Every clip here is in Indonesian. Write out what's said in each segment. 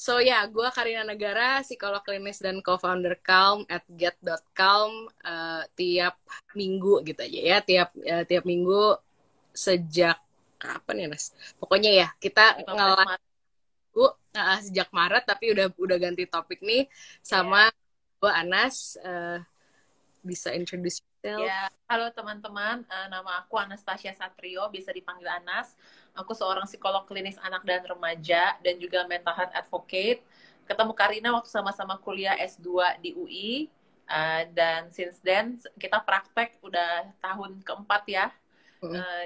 So ya, gue Karina Negara, psikolog klinis dan co-founder Calm at get.calm, tiap minggu gitu aja ya, tiap minggu sejak kapan ya Nas? Pokoknya ya kita sejak Maret, tapi udah ganti topik nih sama gue Anas. Bisa introduce yourself? Ya, halo teman-teman, nama aku Anastasia Satrio, bisa dipanggil Anas. Aku seorang psikolog klinis anak dan remaja dan juga mental health advocate. Ketemu Karina waktu sama-sama kuliah S2 di UI, dan since then kita praktek udah tahun keempat ya.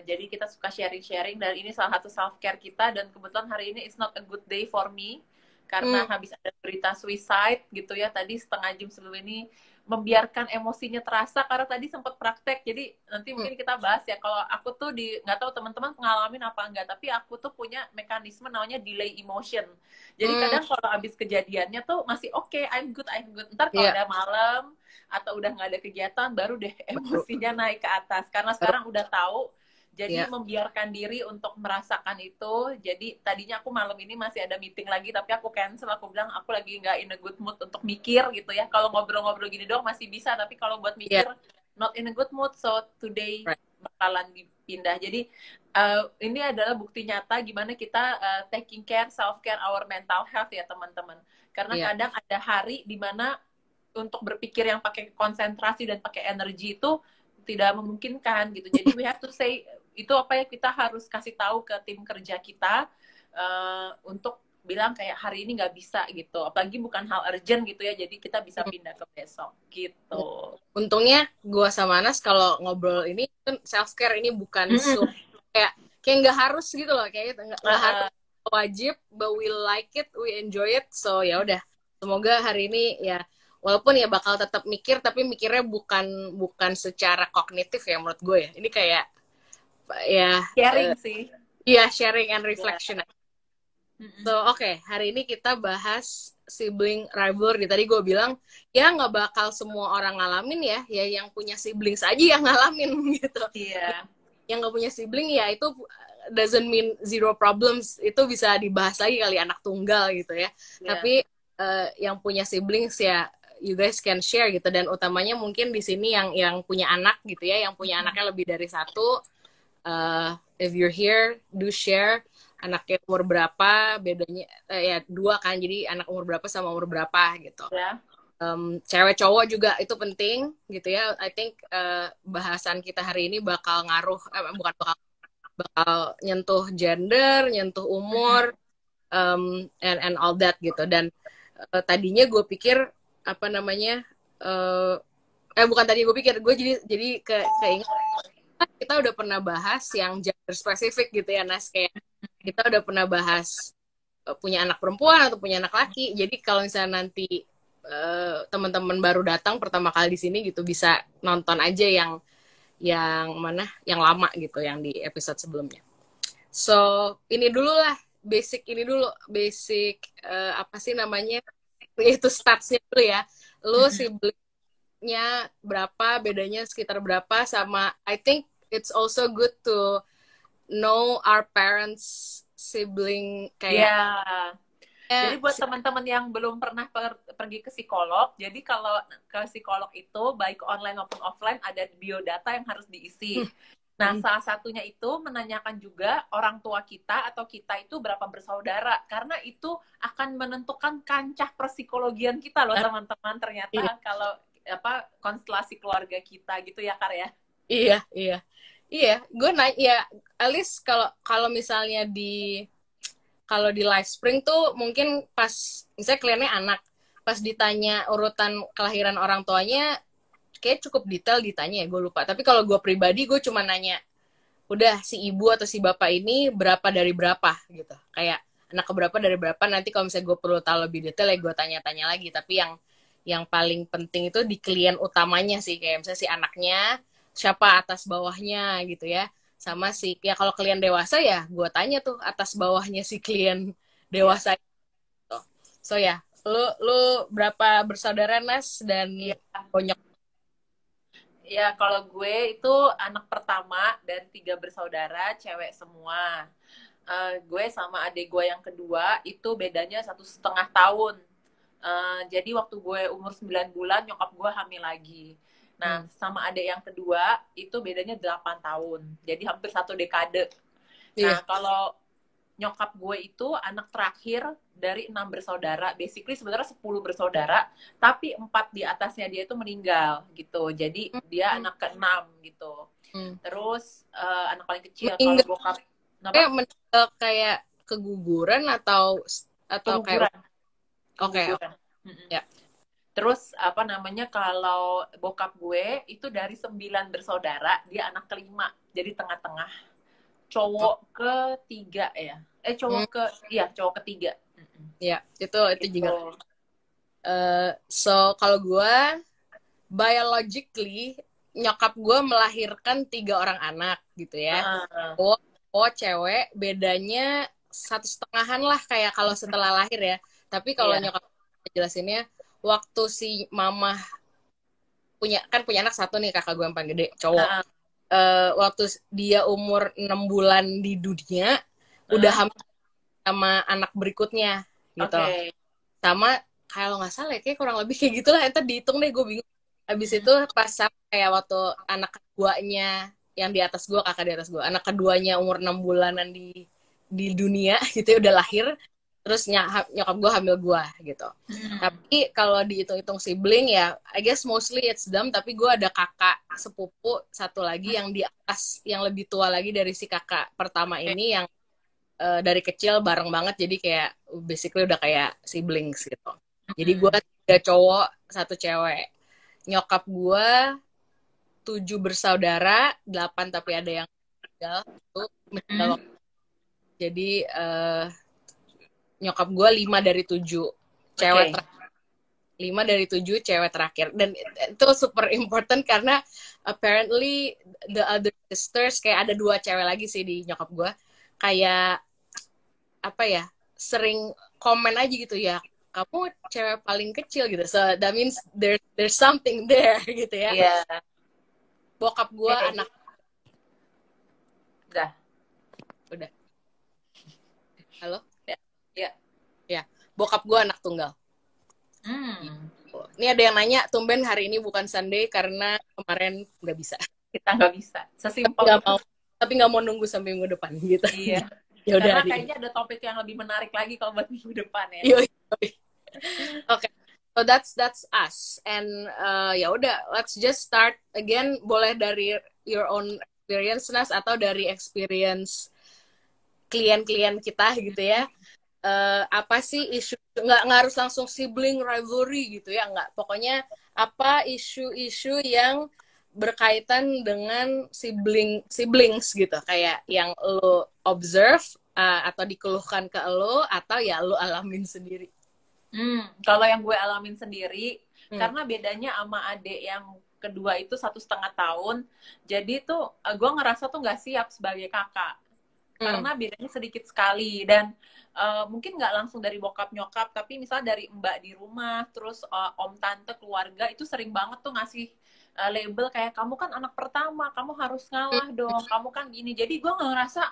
Jadi kita suka sharing-sharing dan ini salah satu self-care kita, dan kebetulan hari ini it's not a good day for me karena habis ada berita suicide gitu ya, tadi setengah jam sebelum ini membiarkan emosinya terasa karena tadi sempat praktek. Jadi nanti mungkin kita bahas ya. Kalau aku tuh nggak tahu teman-teman pengalamin apa enggak, tapi aku tuh punya mekanisme namanya delay emotion. Jadi kadang kalau habis kejadiannya tuh masih oke, I'm good. Ntar kalau udah malam atau udah nggak ada kegiatan, baru deh emosinya naik ke atas. Karena sekarang udah tahu, jadi membiarkan diri untuk merasakan itu. Jadi tadinya aku malam ini masih ada meeting lagi, tapi aku cancel. Aku bilang aku lagi nggak in a good mood untuk mikir gitu ya. Kalau ngobrol-ngobrol gini doang masih bisa, tapi kalau buat mikir not in a good mood. So today bakalan dipindah. Jadi ini adalah bukti nyata gimana kita taking care, self-care our mental health ya teman-teman. Karena kadang ada hari dimana untuk berpikir yang pakai konsentrasi dan pakai energi itu tidak memungkinkan gitu. Jadi we have to say, itu apa ya, kita harus kasih tahu ke tim kerja kita untuk bilang kayak hari ini nggak bisa gitu. Apalagi bukan hal urgent gitu ya, jadi kita bisa pindah ke besok gitu. Untungnya gue sama Anas kalau ngobrol ini kan self care, ini bukan kayak nggak harus gitu loh, kayak nggak harus wajib, but we like it, we enjoy it. So ya udah, semoga hari ini ya, walaupun ya bakal tetap mikir, tapi mikirnya bukan secara kognitif ya menurut gue ya. Ini kayak ya sharing sih. Iya, sharing and reflection. So oke, hari ini kita bahas sibling rivalry. Tadi gue bilang ya nggak bakal semua orang ngalamin ya yang punya sibling saja yang ngalamin gitu. Iya. Yang nggak punya sibling ya itu doesn't mean zero problems. Itu bisa dibahas lagi kali, anak tunggal gitu ya. Tapi yang punya siblings ya, you guys can share gitu. Dan utamanya mungkin di sini yang punya anak gitu ya, yang punya anaknya lebih dari satu. If you're here, do share. Anaknya umur berapa, bedanya ya 2 kan, jadi anak umur berapa sama umur berapa gitu. Cewek cowok juga itu penting gitu ya. I think bahasan kita hari ini bakal ngaruh, bakal nyentuh gender, nyentuh umur, and all that gitu. Dan tadinya gue pikir apa namanya, bukan tadi gue pikir, gue jadi keinget kita udah pernah bahas yang gender spesifik gitu ya Nas, kayak kita udah pernah bahas punya anak perempuan atau punya anak laki. Jadi kalau misalnya nanti teman-teman baru datang pertama kali di sini gitu, bisa nonton aja yang lama gitu, yang di episode sebelumnya. So ini dulu lah, basic apa sih namanya, itu statsnya dulu ya. Lu siblingnya berapa, bedanya sekitar berapa, sama I think it's also good to know our parents sibling kayak. Jadi buat teman-teman yang belum pernah pergi ke psikolog, jadi kalau ke psikolog itu baik online maupun offline ada biodata yang harus diisi. Nah, salah satunya itu menanyakan juga orang tua kita atau kita itu berapa bersaudara, karena itu akan menentukan kancah perpsikologian kita loh teman-teman. Ternyata kalau konstelasi keluarga kita gitu ya, Kar ya. Iya, gue ya at least kalau misalnya kalau di Live Spring tuh mungkin pas misalnya kliennya anak, pas ditanya urutan kelahiran orang tuanya kayak cukup detail ditanya ya, gue lupa. Tapi kalau gue pribadi, gue cuma nanya, udah si ibu atau si bapak ini berapa dari berapa gitu, kayak anak keberapa dari berapa. Nanti kalau misalnya gue perlu tahu lebih detail ya gue tanya-tanya lagi. Tapi yang paling penting itu di klien utamanya sih, kayak misalnya si anaknya siapa atas bawahnya gitu ya, sama si ya kalau klien dewasa ya gue tanya tuh atas bawahnya si klien dewasa itu. So ya, lu berapa bersaudara Nas dan banyak? Ya, kalau gue itu anak pertama dan 3 bersaudara, cewek semua. Gue sama adik gue yang kedua itu bedanya 1,5 tahun. Jadi waktu gue umur 9 bulan, nyokap gue hamil lagi. Nah, sama adik yang kedua itu bedanya 8 tahun. Jadi hampir 1 dekade. Nah, kalau nyokap gue itu anak terakhir dari 6 bersaudara. Basically sebenarnya 10 bersaudara, tapi 4 di atasnya dia itu meninggal gitu. Jadi dia anak ke-6 gitu. Terus anak paling kecil. Kalau bokap meninggal kayak keguguran atau keguguran. Oke. Ya. Terus apa namanya, kalau bokap gue itu dari 9 bersaudara, dia anak ke-5. Jadi tengah-tengah. Cowok ketiga ya. Cowok ketiga. Ya, itu juga. So kalau gue biologically nyokap gue melahirkan 3 orang anak gitu ya. Cewek, bedanya 1,5-an lah kayak kalau setelah lahir ya. Tapi kalau nyokap jelasinnya, waktu si mama punya anak 1 nih, kakak gue yang paling gede, cowok. Waktu dia umur 6 bulan di dunia, udah hamil sama anak berikutnya gitu. Sama kalau nggak salah kayak kurang lebih kayak gitulah, entar dihitung deh, gue bingung. Habis itu pas kayak waktu anak keduanya yang di atas gue, kakak di atas gue, anak keduanya umur 6 bulanan di dunia gitu ya, udah lahir, terus nyokap gue hamil gue gitu. Tapi kalau dihitung-hitung sibling ya, I guess mostly it's them, tapi gue ada kakak sepupu 1 lagi yang di atas, yang lebih tua lagi dari si kakak pertama ini, yang dari kecil bareng banget, jadi kayak basically udah kayak siblings gitu. Jadi gue 3 cowok 1 cewek. Nyokap gue 7 bersaudara, 8 tapi ada yang meninggal. Jadi nyokap gue 5 dari 7 cewek terakhir. 5 dari 7 cewek terakhir. Dan itu super important karena apparently the other sisters, kayak ada 2 cewek lagi sih di nyokap gue, kayak apa ya, sering komen aja gitu ya, kamu cewek paling kecil gitu. So that means there's something there gitu ya. Bokap gue anak udah. Halo? Ya. Bokap gue anak tunggal. Ini ada yang nanya, tumben hari ini bukan Sunday karena kemarin nggak bisa. Kita nggak bisa. Sesimpel tapi nggak mau nunggu sampai minggu depan gitu. Iya. Karena kayaknya ada topik yang lebih menarik lagi kalau buat minggu depan ya. Okay. So that's us. And ya udah, let's just start again. Boleh dari your own experience, Nas, atau dari experience klien-klien kita gitu ya. Apa sih isu, nggak harus langsung sibling rivalry gitu ya, nggak. Pokoknya apa isu-isu yang berkaitan dengan siblings gitu, kayak yang lo observe atau dikeluhkan ke lo, atau ya lo alamin sendiri. Kalau yang gue alamin sendiri, karena bedanya sama adik yang kedua itu 1,5 tahun, jadi tuh gue ngerasa tuh nggak siap sebagai kakak, karena bedanya sedikit sekali. Dan mungkin nggak langsung dari bokap nyokap, tapi misalnya dari mbak di rumah, terus om tante keluarga itu sering banget tuh ngasih label kayak, kamu kan anak pertama, kamu harus ngalah dong, kamu kan gini. Jadi gue ngerasa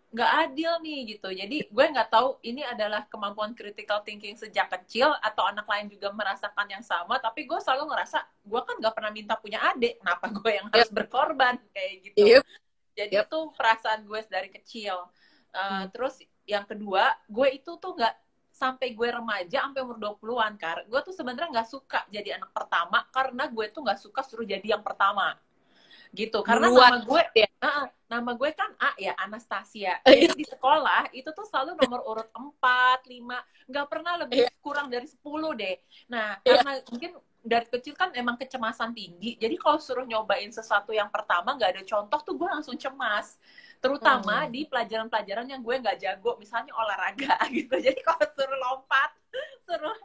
nggak adil nih gitu. Jadi gue nggak tahu ini adalah kemampuan critical thinking sejak kecil atau anak lain juga merasakan yang sama, tapi gue selalu ngerasa gue kan nggak pernah minta punya adik, kenapa gue yang harus berkorban kayak gitu. Jadi itu perasaan gue dari kecil. Terus yang kedua, gue itu tuh nggak, sampai gue remaja, sampai umur 20-an, gue tuh sebenarnya nggak suka jadi anak pertama, karena gue tuh nggak suka suruh jadi yang pertama gitu. Karena nama gue kan A ya, Anastasia. Jadi di sekolah itu tuh selalu nomor urut 4, 5, nggak pernah lebih kurang dari 10 deh. Nah, karena mungkin dari kecil kan emang kecemasan tinggi, jadi kalau suruh nyobain sesuatu yang pertama nggak ada contoh tuh gue langsung cemas, terutama di pelajaran-pelajaran yang gue nggak jago, misalnya olahraga gitu. Jadi kalau suruh lompat, suruh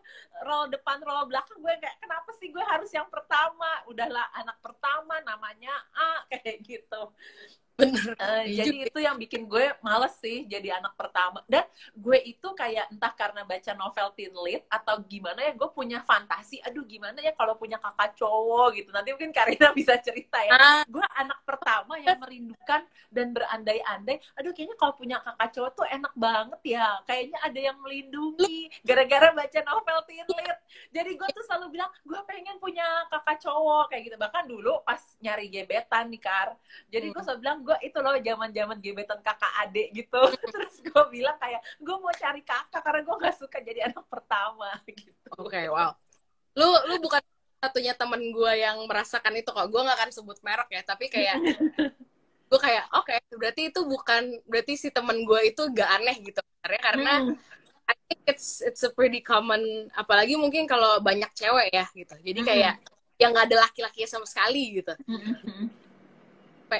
roll depan roll belakang, gue kayak harus yang pertama, udahlah anak pertama namanya A kayak gitu. Bener. Jadi itu yang bikin gue males sih jadi anak pertama. Dan gue itu kayak entah karena baca novel teen lit atau gimana ya, gue punya fantasi, aduh gimana ya kalau punya kakak cowok gitu. Nanti mungkin Karina bisa cerita ya. Gue anak pertama yang merindukan dan berandai-andai, aduh kayaknya kalau punya kakak cowok tuh enak banget ya. Kayaknya ada yang melindungi gara-gara baca novel teen lit. Jadi gue tuh selalu bilang, gue pengen punya kakak cowok kayak gitu. Bahkan dulu pas nyari gebetan nih, Kar. Jadi gue selalu bilang, gue itu loh zaman gebetan kakak adik gitu. Terus gue bilang kayak gue mau cari kakak karena gue nggak suka jadi anak pertama gitu. Oke, wow. Lu bukan satunya temen gue yang merasakan itu kok. Gue nggak akan sebut merek ya, tapi kayak gue kayak oke, berarti itu bukan, berarti si temen gue itu gak aneh gitu karena I think it's a pretty common, apalagi mungkin kalau banyak cewek ya gitu. Jadi kayak yang nggak ada laki-lakinya sama sekali gitu.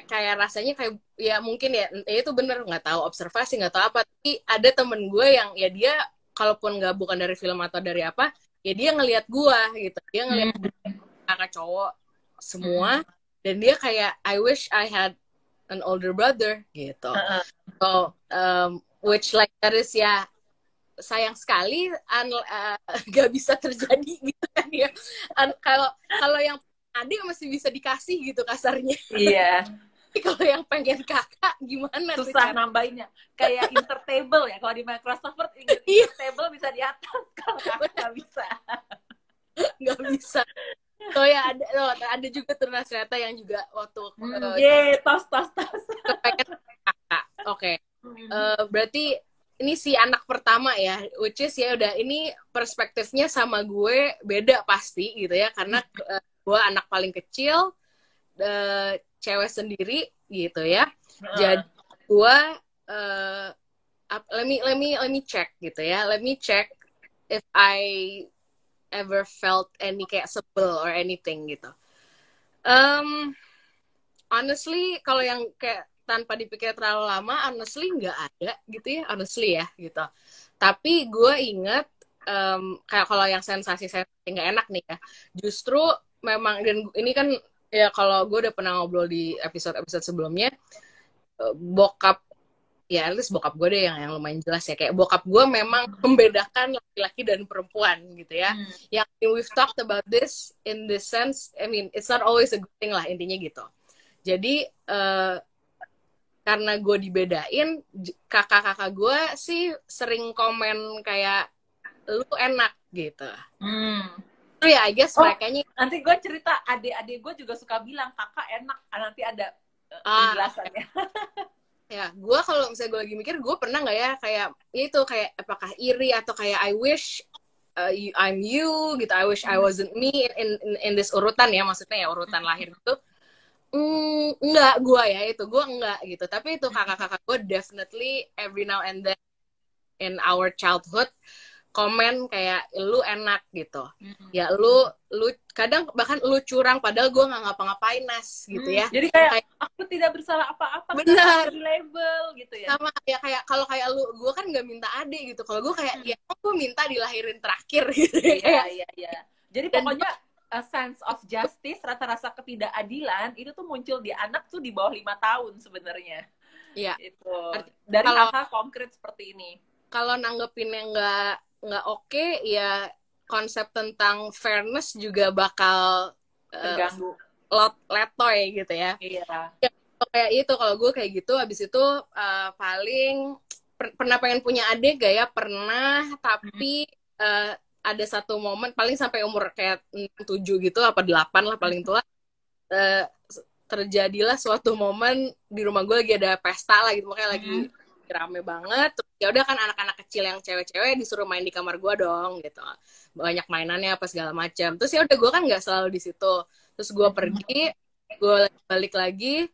Kayak rasanya kayak ya mungkin ya itu bener, nggak tahu observasi nggak tahu apa, tapi ada temen gue yang ya dia kalaupun nggak bukan dari film atau dari apa ya dia ngelihat gue gitu, dia ngelihat kakak cowok semua dan dia kayak I wish I had an older brother gitu. So which like that is ya sayang sekali gak bisa terjadi gitu kan ya. Kalau yang adik masih bisa dikasih gitu kasarnya. Iya. Kalau yang pengen kakak gimana? Susah nambahinnya. Kayak intertable ya. Kalau di Microsoft Word intertable bisa di atas. Kalau kakak nggak bisa. Nggak bisa. So ya ada juga tunas ternyata yang juga waktu tos. pengen kakak. Oke. Berarti ini si anak pertama ya, which is ya udah ini perspektifnya sama gue beda pasti gitu ya, karena gue anak paling kecil, cewek sendiri gitu ya. Jadi gue let me check gitu ya. Let me check if I ever felt any kayak sebel or anything gitu. Honestly kalau yang kayak tanpa dipikir terlalu lama, honestly nggak ada gitu ya, honestly ya gitu. Tapi gue inget kayak kalau yang sensasi nggak enak nih ya, justru memang, dan ini kan ya kalau gue udah pernah ngobrol di episode sebelumnya, bokap ya, at least bokap gue deh yang lumayan jelas ya, kayak bokap gue memang membedakan laki-laki dan perempuan gitu ya. Yang we've talked about this in the sense, I mean it's not always a good thing lah intinya gitu. Jadi karena gue dibedain, kakak-kakak gue sih sering komen kayak lu enak gitu. Ya, I guess mereka nanti gue cerita, adik-adik gue juga suka bilang kakak enak, nanti ada penjelasannya. Ya, gue kalau misalnya gue lagi mikir, gue pernah nggak ya kayak itu kayak apakah iri atau kayak I wish I'm you gitu, I wish I wasn't me in this urutan ya, maksudnya ya urutan lahir itu. Enggak, gue enggak gitu. Tapi itu kakak-kakak gue definitely every now and then in our childhood komen kayak lu enak gitu. Ya lu kadang bahkan lu curang padahal gue nggak ngapa-ngapain Nas gitu ya. Jadi kayak aku tidak bersalah apa-apa. Benar. Label gitu ya. Sama ya kayak kalau kayak lu, gue kan nggak minta adik gitu. Kalau gue kayak ya gue minta dilahirin terakhir gitu. Iya. Jadi pokoknya a sense of justice, rasa ketidakadilan itu tuh muncul di anak tuh di bawah 5 tahun sebenarnya. Iya. Itu dari hal-hal konkret seperti ini. Kalau nanggepinnya nggak oke, ya konsep tentang fairness juga bakal terganggu, letoy gitu ya. Iya. Ya, kayak itu kalau gue kayak gitu, habis itu paling pernah pengen punya adik gak ya? Pernah, tapi ada satu momen paling sampai umur kayak 7 gitu apa 8 lah paling tua, terjadilah suatu momen di rumah gue lagi ada pesta lah gitu, makanya lagi rame banget. Terus ya udah kan anak-anak kecil yang cewek-cewek disuruh main di kamar gue dong gitu, banyak mainannya apa segala macam. Terus ya udah gue kan nggak selalu di situ, terus gue pergi, gue balik lagi,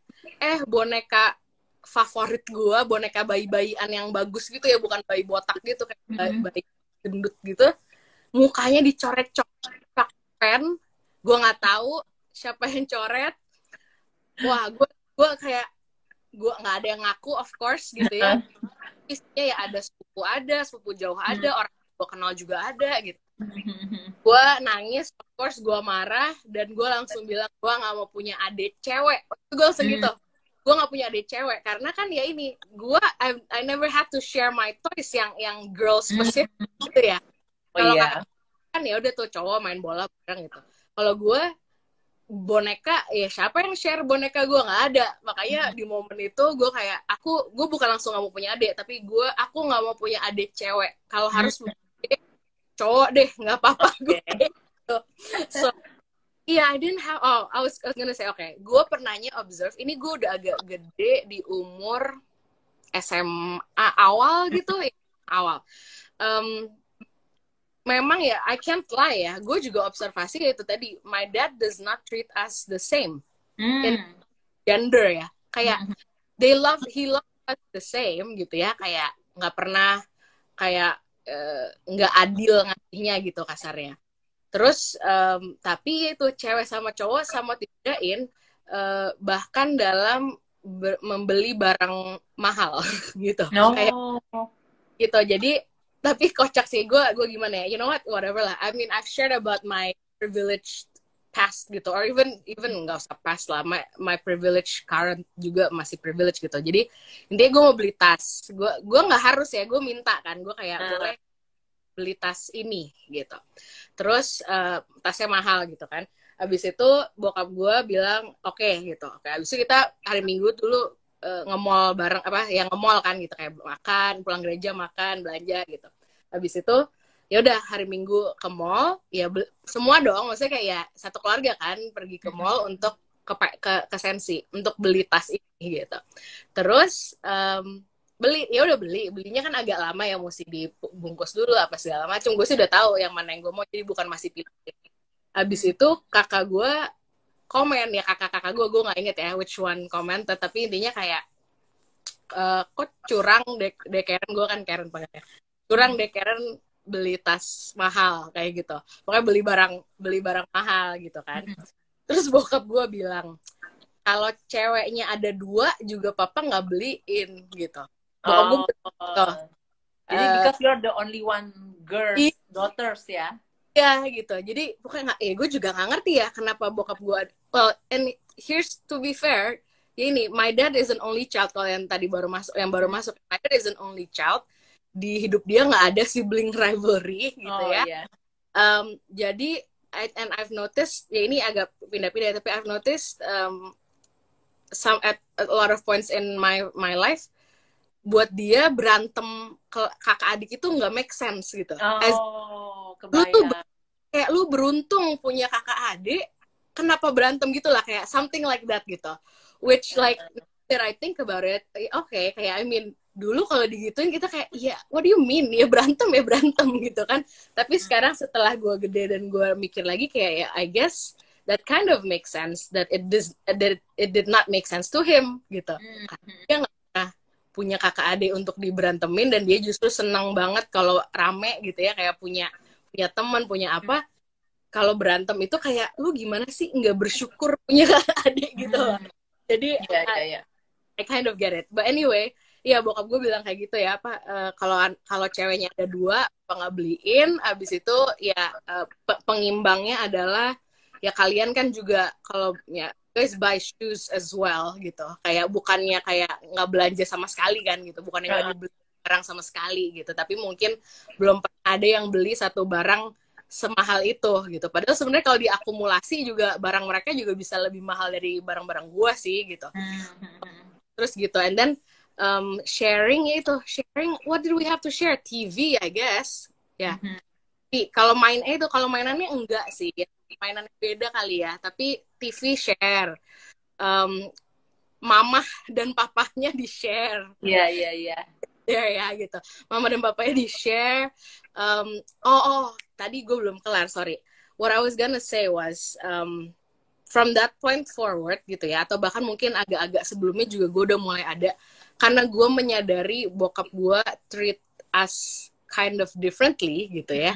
boneka favorit gue, boneka bayi-bayian yang bagus gitu ya, bukan bayi botak gitu kayak bayi gendut gitu, mukanya dicoret-coret pen, gue nggak tahu siapa yang coret. Wah, gue kayak gue nggak ada yang ngaku, of course gitu ya. Isinya ya ada sepupu jauh ada, orang gue kenal juga ada gitu. gue nangis, of course gue marah, dan gue langsung bilang gue nggak mau punya adik cewek. Gue langsung gitu, gue nggak punya adik cewek karena kan ya ini gue I never had to share my toys yang girl specific gitu ya. Kalau kan ya udah tuh cowok main bola bareng gitu. Kalau gue boneka, ya siapa yang share boneka, gue nggak ada. Makanya di momen itu gue kayak gue bukan langsung nggak mau punya adik, tapi aku nggak mau punya adik cewek. Kalau harus cowok deh, nggak apa-apa gue. So yeah, I didn't have. Oh, I was gonna say, okay. Gue pernahnya observe. Ini gue udah agak gede di umur SMA awal gitu, ya, awal. Memang ya, I can't lie ya. Gue juga observasi itu tadi. My dad does not treat us the same in gender ya. Kayak he loves us the same gitu ya. Kayak nggak pernah kayak nggak adil ngasihnya gitu kasarnya. Terus tapi itu cewek sama cowok sama tidakin bahkan dalam membeli barang mahal gitu. Kayak gitu. Jadi tapi kocak sih gue gimana ya? You know what? Whatever lah. I mean I've shared about my privileged past gitu, or even nggak usah past lah. My privilege current juga masih privilege gitu. Jadi intinya gue mau beli tas. Gue nggak harus ya. Gue minta kan. Gue kayak boleh beli tas ini gitu. Terus tasnya mahal gitu kan. Abis itu bokap gue bilang oke gitu. Oke, abis itu kita hari Minggu dulu nge-mall bareng, yang nge-mall kan gitu, kayak makan, pulang gereja makan, belanja gitu. Abis itu ya udah hari Minggu ke mall, ya semua dong, maksudnya kayak ya satu keluarga kan pergi ke mall untuk ke Sensi untuk beli tas ini gitu. Terus belinya kan agak lama ya, mesti dibungkus dulu apa segala macam. Gue sih udah tahu yang mana yang gue mau, jadi bukan masih pilih. Abis itu kakak gue komen ya, kakak gue nggak inget ya which one komen, tapi intinya kayak kok curang deh Karen, gue kan Karen panggilnya, curang deh Karen beli tas mahal kayak gitu, pokoknya beli barang mahal gitu kan. Terus bokap gue bilang kalau ceweknya ada 2 juga papa nggak beliin gitu. Jadi because you're the only one girls, daughters ya. Ya gitu. Jadi pokoknya gue juga nggak ngerti ya kenapa bokap gue. Well, and here's to be fair, ini my dad is an only child. Kalau yang tadi baru masuk, my dad is an only child. Di hidup dia nggak ada sibling rivalry gitu ya. Yeah. Jadi and I've noticed, ya ini agak pindah-pindah, tapi I've noticed at a lot of points in my life, buat dia berantem kakak adik itu nggak make sense gitu. Lu tuh kayak lu beruntung punya kakak adik, kenapa berantem gitu lah, kayak something like that gitu. Which like that I think about it, okay, kayak I mean dulu kalau digituin kita kayak iya, what do you mean ya berantem gitu kan. Tapi sekarang setelah gue gede dan gue mikir lagi kayak ya I guess that kind of makes sense, that it did not make sense to him gitu. Dia nggak pernah punya kakak adik untuk diberantemin, dan dia justru senang banget kalau rame gitu ya, kayak punya teman, punya apa, kalau berantem itu kayak lu gimana sih nggak bersyukur punya kakak adik gitu. Jadi I kind of get it, but anyway, ya bokap gue bilang kayak gitu ya, kalau ceweknya ada 2 apa nggak beliin. Abis itu ya pengimbangnya adalah ya kalian kan juga kalau ya guys buy shoes as well gitu, kayak bukannya kayak nggak belanja sama sekali kan gitu, bukannya nggak dibeli barang sama sekali gitu, tapi mungkin belum pernah ada yang beli satu barang semahal itu gitu. Padahal sebenarnya kalau diakumulasi juga barang mereka juga bisa lebih mahal dari barang-barang gua sih gitu. Terus gitu, and then sharing, what did we have to share? TV I guess ya. Kalau mainannya enggak sih, mainannya beda kali ya, tapi TV share. Mamah dan papahnya di share. Iya. Ya gitu. Mama dan papanya di share. Tadi gue belum kelar, sorry. What I was gonna say was from that point forward gitu ya, atau bahkan mungkin agak-agak sebelumnya juga gue udah mulai ada, karena gue menyadari bokap gue treat us kind of differently gitu ya,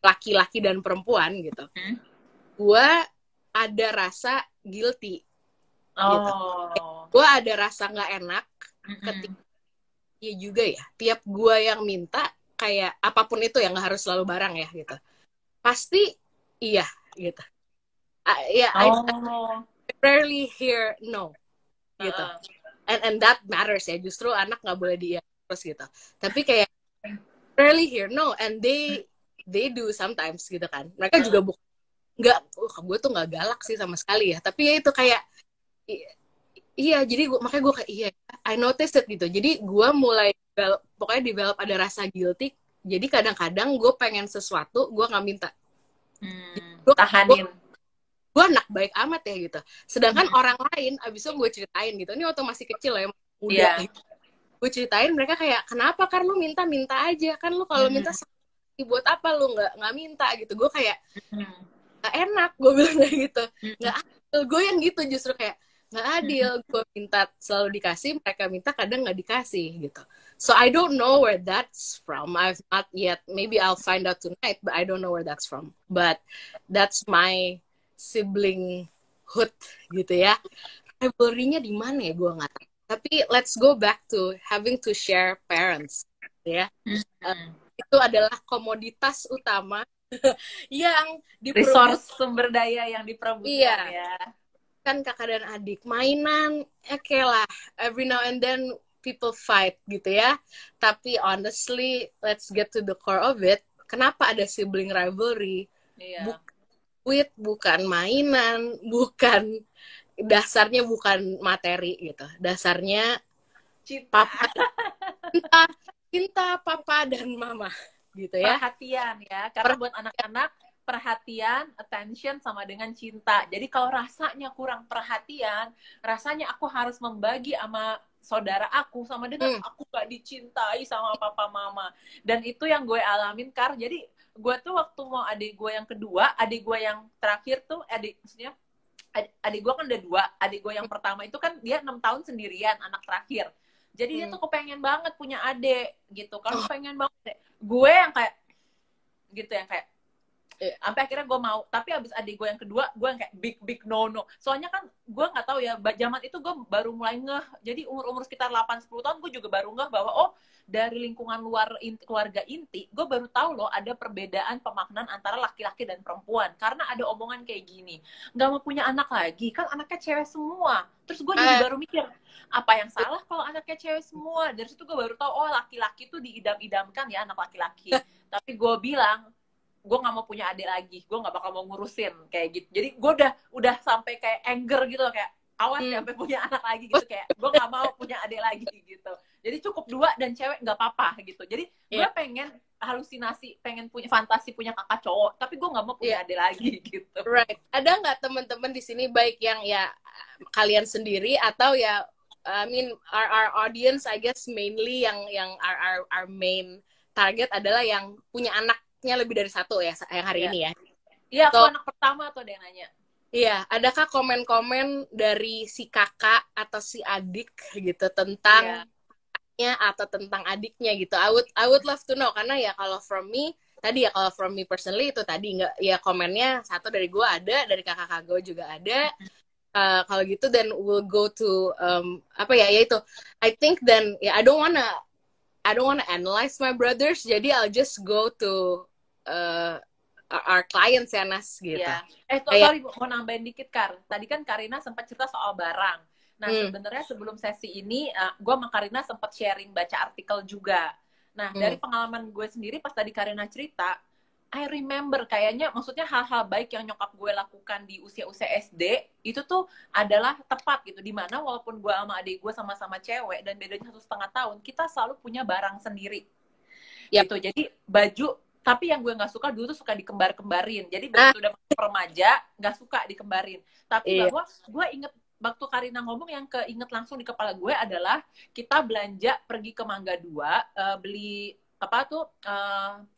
laki-laki dan perempuan gitu. Gue ada rasa guilty gitu. Gue ada rasa nggak enak ketika ya juga ya, tiap gue yang minta kayak apapun itu yang nggak harus selalu barang ya gitu, pasti iya gitu. I rarely hear no gitu. And that matters ya, justru anak nggak boleh dia terus gitu. Tapi kayak rarely hear no, and they do sometimes gitu kan. Mereka juga nggak, gue tuh nggak galak sih sama sekali ya. Tapi ya itu kayak iya, jadi makanya gue kayak iya, I noticed it gitu. Jadi gue mulai pokoknya develop ada rasa guilty. Jadi kadang-kadang gue pengen sesuatu, gue nggak minta. Tahanin. Gue anak baik amat ya gitu. Sedangkan orang lain, abis itu gue ceritain gitu. Ini waktu masih kecil ya, muda. Gitu. Gue ceritain, mereka kayak, kenapa kan lu minta aja. Kan lu kalau minta buat apa lu nggak minta gitu. Gue kayak, gak enak, gue bilang kayak gitu. Gak adil, gue yang gitu justru kayak, gak adil. Gue minta selalu dikasih, mereka minta kadang gak dikasih gitu. So I don't know where that's from. I've not yet, maybe I'll find out tonight, but I don't know where that's from. But that's my siblinghood gitu ya. Rivalry-nya di mana ya, gue nggak tahu. Tapi let's go back to having to share parents gitu ya. Itu adalah komoditas utama yang resource sumber daya yang diperebutkan ya. Kan kakak dan adik mainan, oke lah, every now and then people fight gitu ya. Tapi honestly, let's get to the core of it. Kenapa ada sibling rivalry? Bukan mainan, bukan dasarnya bukan materi gitu. Dasarnya cinta papa dan mama gitu ya. Perhatian ya. Karena buat anak-anak perhatian, attention sama dengan cinta. Jadi kalau rasanya kurang perhatian, rasanya aku harus membagi sama saudara aku sama dengan aku gak dicintai sama papa mama. Dan itu yang gue alamin, Kar. Jadi gue tuh waktu mau adik gue yang kedua, adik gue yang terakhir tuh, maksudnya adik gue kan udah 2, adik gue yang pertama itu kan dia 6 tahun sendirian, anak terakhir. Jadi dia tuh kepengen banget punya adik gitu kan, pengen banget. Gue yang kayak gitu, yang kayak sampai akhirnya gue mau. Tapi abis adik gue yang kedua, gue yang kayak big no. Soalnya kan gue nggak tahu ya, zaman itu gue baru mulai ngeh. Jadi umur sekitar 8-10 tahun gue juga baru ngeh bahwa dari lingkungan luar keluarga inti, gue baru tahu loh ada perbedaan pemaknaan antara laki-laki dan perempuan. Karena ada omongan kayak gini, nggak mau punya anak lagi, kan anaknya cewek semua. Terus gue jadi baru mikir, apa yang salah kalau anaknya cewek semua? Dari situ gue baru tahu, laki-laki tuh diidam-idamkan ya, anak laki-laki. Tapi gue bilang, gue nggak mau punya adik lagi, gue nggak bakal mau ngurusin kayak gitu. Jadi gue udah sampai kayak anger gitu, kayak awas ya sampai punya anak lagi gitu, kayak gue nggak mau punya adik lagi gitu. Jadi cukup 2 dan cewek nggak apa-apa gitu. Jadi gue pengen halusinasi, pengen punya fantasi punya kakak cowok, tapi gue nggak mau punya adik lagi gitu. Right. Ada nggak teman-teman di sini, baik yang ya kalian sendiri atau ya I mean our audience, I guess mainly yang our main target adalah yang punya anaknya lebih dari 1 ya yang hari ini ya. Iya, aku anak pertama tuh, ada yang nanya. Iya, adakah komen-komen dari si kakak atau si adik gitu tentang kakaknya atau tentang adiknya gitu? I would love to know, karena ya kalau from me tadi ya, kalau from me personally itu tadi nggak ya, komennya 1 dari gue ada, dari kakak gue juga ada. Kalau gitu then we'll go to itu I think then I don't wanna analyze my brothers, jadi I'll just go to our clients ya, Nas gitu. Sorry, mau nambahin dikit, Kar. Tadi kan Karina sempat cerita soal barang. Nah, sebenarnya sebelum sesi ini, gue sama Karina sempat sharing baca artikel juga. Nah, dari pengalaman gue sendiri pas tadi Karina cerita, I remember kayaknya, maksudnya hal-hal baik yang nyokap gue lakukan di usia-usia SD, itu tuh adalah tepat gitu. Dimana walaupun gue sama adik gue sama-sama cewek, dan bedanya 1,5 tahun, kita selalu punya barang sendiri. Gitu. Jadi baju, tapi yang gue nggak suka dulu tuh suka dikembar-kembarin. Jadi begitu udah remaja nggak suka dikembarin. Tapi bahwa gue inget waktu Karina ngomong, yang keinget langsung di kepala gue adalah kita belanja pergi ke Mangga 2, beli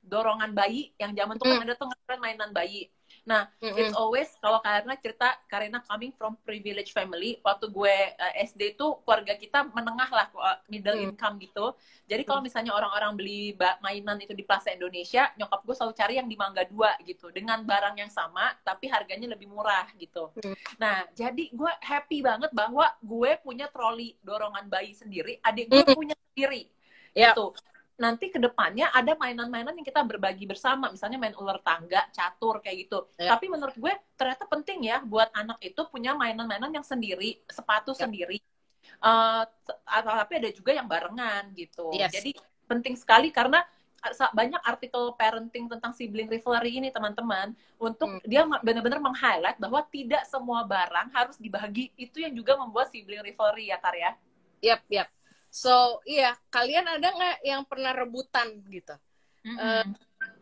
dorongan bayi yang zaman tuh kan ada tuh mainan bayi. Nah, it's always, kalau Karina cerita, Karina coming from privileged family. Waktu gue SD tuh keluarga kita menengah lah, middle income gitu. Jadi kalau misalnya orang-orang beli mainan itu di Plaza Indonesia, nyokap gue selalu cari yang di Mangga 2 gitu, dengan barang yang sama tapi harganya lebih murah gitu. Nah, jadi gue happy banget bahwa gue punya troli dorongan bayi sendiri, adik gue punya sendiri gitu. nanti ke depannya ada mainan-mainan yang kita berbagi bersama, misalnya main ular tangga, catur kayak gitu. Tapi menurut gue ternyata penting ya buat anak itu punya mainan-mainan yang sendiri, sepatu sendiri. Tapi ada juga yang barengan gitu. Jadi penting sekali karena banyak artikel parenting tentang sibling rivalry ini teman-teman, untuk dia benar-benar meng-highlight bahwa tidak semua barang harus dibagi. Itu yang juga membuat sibling rivalry ya, Kar ya. Yap. So, iya, kalian ada nggak yang pernah rebutan gitu?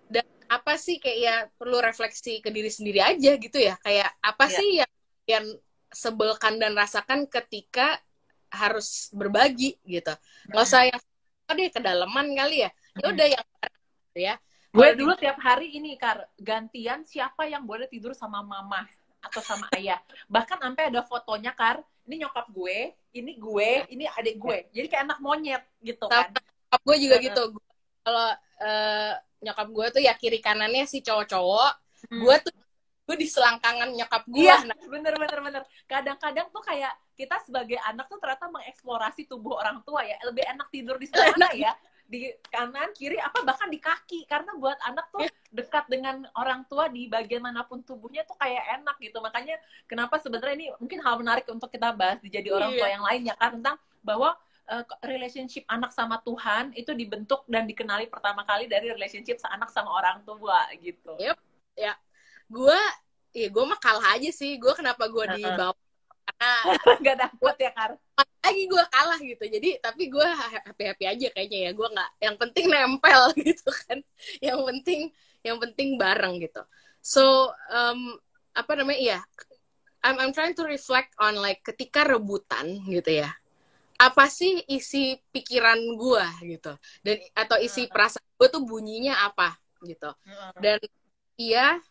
Dan apa sih kayak ya perlu refleksi ke diri sendiri aja gitu ya? Kayak apa sih yang kalian sebelkan dan rasakan ketika harus berbagi gitu? Nggak usah yang deh kedalaman kali ya. Ya udah yang ya. Gue dulu tiap hari ini, Kar, gantian siapa yang boleh tidur sama mama atau sama ayah. Bahkan sampai ada fotonya, Kar. Ini nyokap gue, ini gue, ini adik gue. Jadi kayak anak monyet gitu kan. Nyokap gue juga gitu. Kalau nyokap gue tuh ya kiri kanannya si cowok-cowok. Gue di selangkangan nyokap gue. Iya, bener. Kadang-kadang tuh kayak kita sebagai anak tuh ternyata mengeksplorasi tubuh orang tua ya. Lebih enak tidur di sebelah mana ya? Di kanan, kiri, apa bahkan di kaki. Karena buat anak tuh dekat dengan orang tua di bagian manapun tubuhnya tuh kayak enak gitu. Makanya kenapa sebenarnya ini mungkin hal menarik untuk kita bahas di Jadi Orang Tua yang lainnya kan, tentang bahwa relationship anak sama Tuhan itu dibentuk dan dikenali pertama kali dari relationship anak sama orang tua gitu. Ya. Gue mah kalah aja sih. Gue kenapa gue dibawa karena nggak dapet ya, Kar. Lagi gue kalah gitu. Jadi tapi gue happy aja kayaknya ya. Gue nggak, yang penting nempel gitu kan. Yang penting bareng gitu. So apa namanya ya? I'm trying to reflect on like ketika rebutan gitu ya. Apa sih isi pikiran gue gitu, dan atau isi perasaan gue tuh bunyinya apa gitu. Dan iya,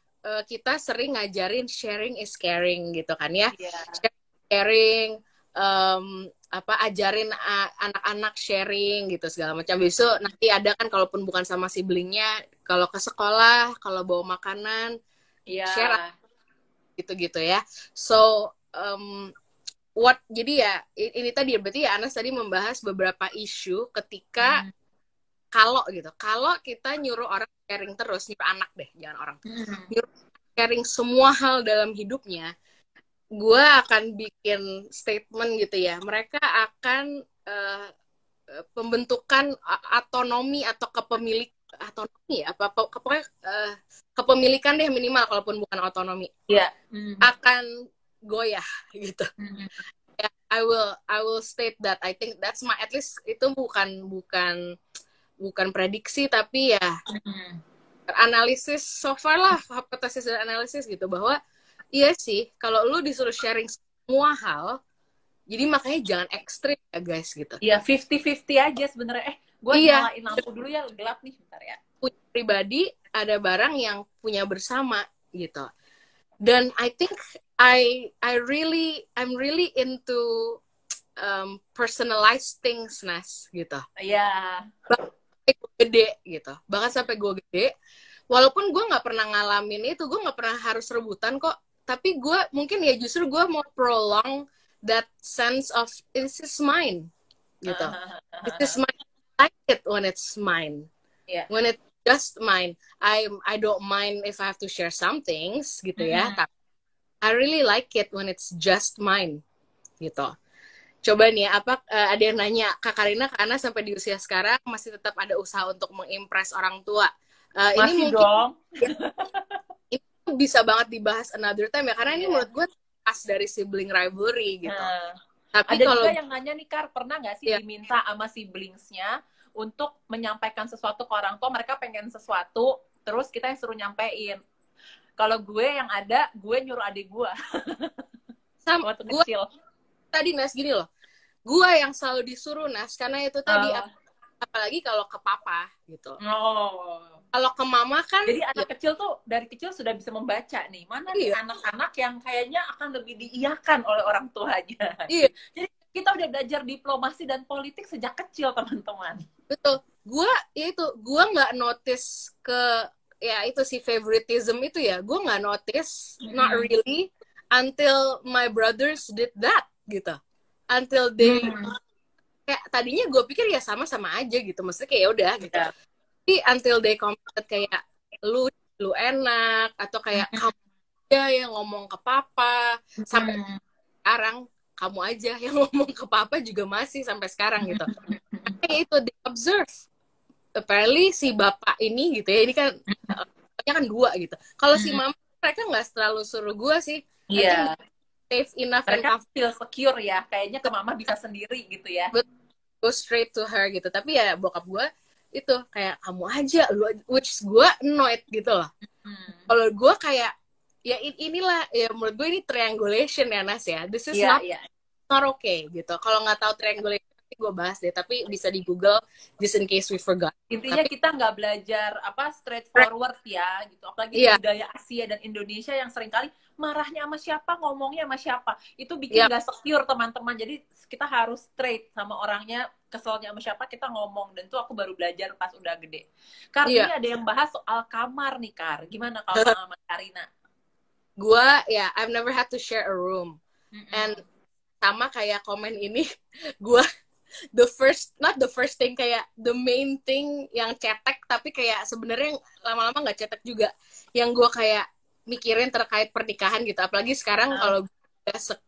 kita sering ngajarin sharing is caring gitu kan ya. Sharing, ajarin anak-anak sharing gitu segala macam. Besok nanti ada kan, kalaupun bukan sama siblingnya, kalau ke sekolah, kalau bawa makanan, share gitu-gitu ya. So jadi ya ini tadi berarti ya Anas tadi membahas beberapa isu ketika kalau kita nyuruh orang sharing terus, nyuruh anak deh, jangan orang, nyuruh sharing semua hal dalam hidupnya, gue akan bikin statement gitu ya, mereka akan pembentukan otonomi atau kepemilikan deh minimal, kalaupun bukan otonomi, akan goyah gitu. I will state that I think that's my, at least itu bukan prediksi tapi ya analisis so far lah, hipotesis dan analisis gitu, bahwa iya sih kalau lu disuruh sharing semua hal, jadi makanya jangan ekstrim ya guys gitu. Iya, 50-50 aja sebenarnya. Gue nyalain lampu dulu ya, gelap nih bentar ya. Punya pribadi, ada barang yang punya bersama gitu. Dan I think I'm really into personalized things, Nas, gitu. Iya. Bahkan sampai gue gede, walaupun gue nggak pernah ngalamin itu, gue nggak pernah harus rebutan kok. Tapi gue mungkin ya justru gue mau prolong that sense of this is mine, gitu. This is mine. I like it when it's mine. Yeah. When it's just mine. I don't mind if I have to share some things gitu ya. Tapi I really like it when it's just mine gitu. Coba nih, ada yang nanya, Kak Karina, karena sampai di usia sekarang masih tetap ada usaha untuk mengimpress orang tua. Masih ini mungkin dong. Ini bisa banget dibahas another time ya, karena ini menurut gue pas dari sibling rivalry gitu. Tapi ada juga yang nanya nih, Kar, pernah nggak sih diminta sama siblingsnya untuk menyampaikan sesuatu ke orang tua, mereka pengen sesuatu, terus kita yang suruh nyampein. Kalau gue yang ada, gue nyuruh adik gue. Sama waktu kecil. Tadi Nas gini loh, gue yang selalu disuruh Nas, karena itu tadi apalagi kalau ke papa gitu. Kalau ke mama kan, jadi anak kecil tuh dari kecil sudah bisa membaca nih, mana nih anak-anak yang kayaknya akan lebih diiyakan oleh orang tuanya. Iya. Jadi kita udah belajar diplomasi dan politik sejak kecil, teman-teman. Betul. Gue nggak notice itu si favoritism itu ya. Gue nggak notice, not really, until my brothers did that gitu. Until they kayak tadinya gue pikir ya sama-sama aja gitu, maksudnya kayak ya udah gitu. Yeah. Tapi until they comment kayak lu enak atau kayak kamu aja yang ngomong ke papa, sampai sekarang kamu aja yang ngomong ke papa juga masih sampai sekarang gitu. Kayak itu they observe. Apparently si bapak ini gitu ya, ini kan kan dua gitu. Kalau si mama mereka nggak terlalu suruh gue sih. Iya. Safe enough mereka and feel secure ya. Kayaknya ke mama bisa sendiri gitu ya. Go straight to her gitu. Tapi ya bokap gue itu kayak kamu aja, lu, which gue annoyed gitu loh. Kalau gue kayak ya inilah ya menurut gue ini triangulation ya Nas ya. This is not okay gitu. Kalau nggak tahu triangulation gue bahas deh, tapi bisa di Google just in case we forgot. Intinya tapi, kita nggak belajar apa straightforward ya gitu, apalagi di budaya Asia dan Indonesia yang seringkali marahnya sama siapa, ngomongnya sama siapa, itu bikin nggak secure teman-teman. Jadi kita harus straight sama orangnya, keselnya sama siapa kita ngomong. Dan itu aku baru belajar pas udah gede. Ini ada yang bahas soal kamar nih Kar, gimana kalau sama Karina? Gue I've never had to share a room, and sama kayak komen ini, gue not the first thing, kayak the main thing yang cetek, tapi kayak sebenarnya lama-lama nggak cetek juga, yang gue kayak mikirin terkait pernikahan gitu. Apalagi sekarang kalau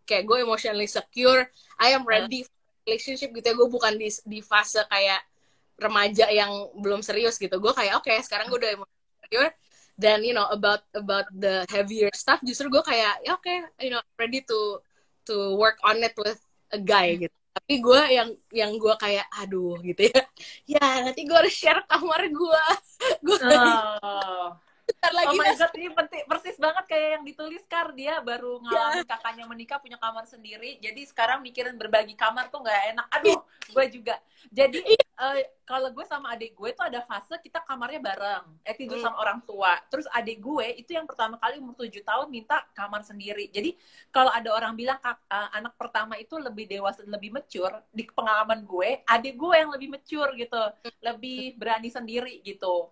kayak gue emotionally secure, I am ready for relationship gitu ya. Gue bukan di fase kayak remaja yang belum serius gitu. Gue kayak oke, sekarang gue udah emotionally secure, dan you know about the heavier stuff justru gue kayak ya oke, you know, ready to work on it with a guy gitu. Tapi gue yang gue kayak aduh gitu ya, ya nanti gue harus share kamar gue. Oh my god, ini persis banget kayak yang ditulis Kar. Dia baru ngalamin kakaknya menikah, punya kamar sendiri, jadi sekarang mikirin berbagi kamar tuh nggak enak. Aduh, gue juga. Jadi kalau gue sama adik gue tuh ada fase kita kamarnya bareng, tidur sama orang tua. Terus adik gue itu yang pertama kali umur 7 tahun minta kamar sendiri. Jadi kalau ada orang bilang anak pertama itu lebih dewasa, lebih mature, di pengalaman gue, adik gue yang lebih mature gitu, lebih berani sendiri gitu.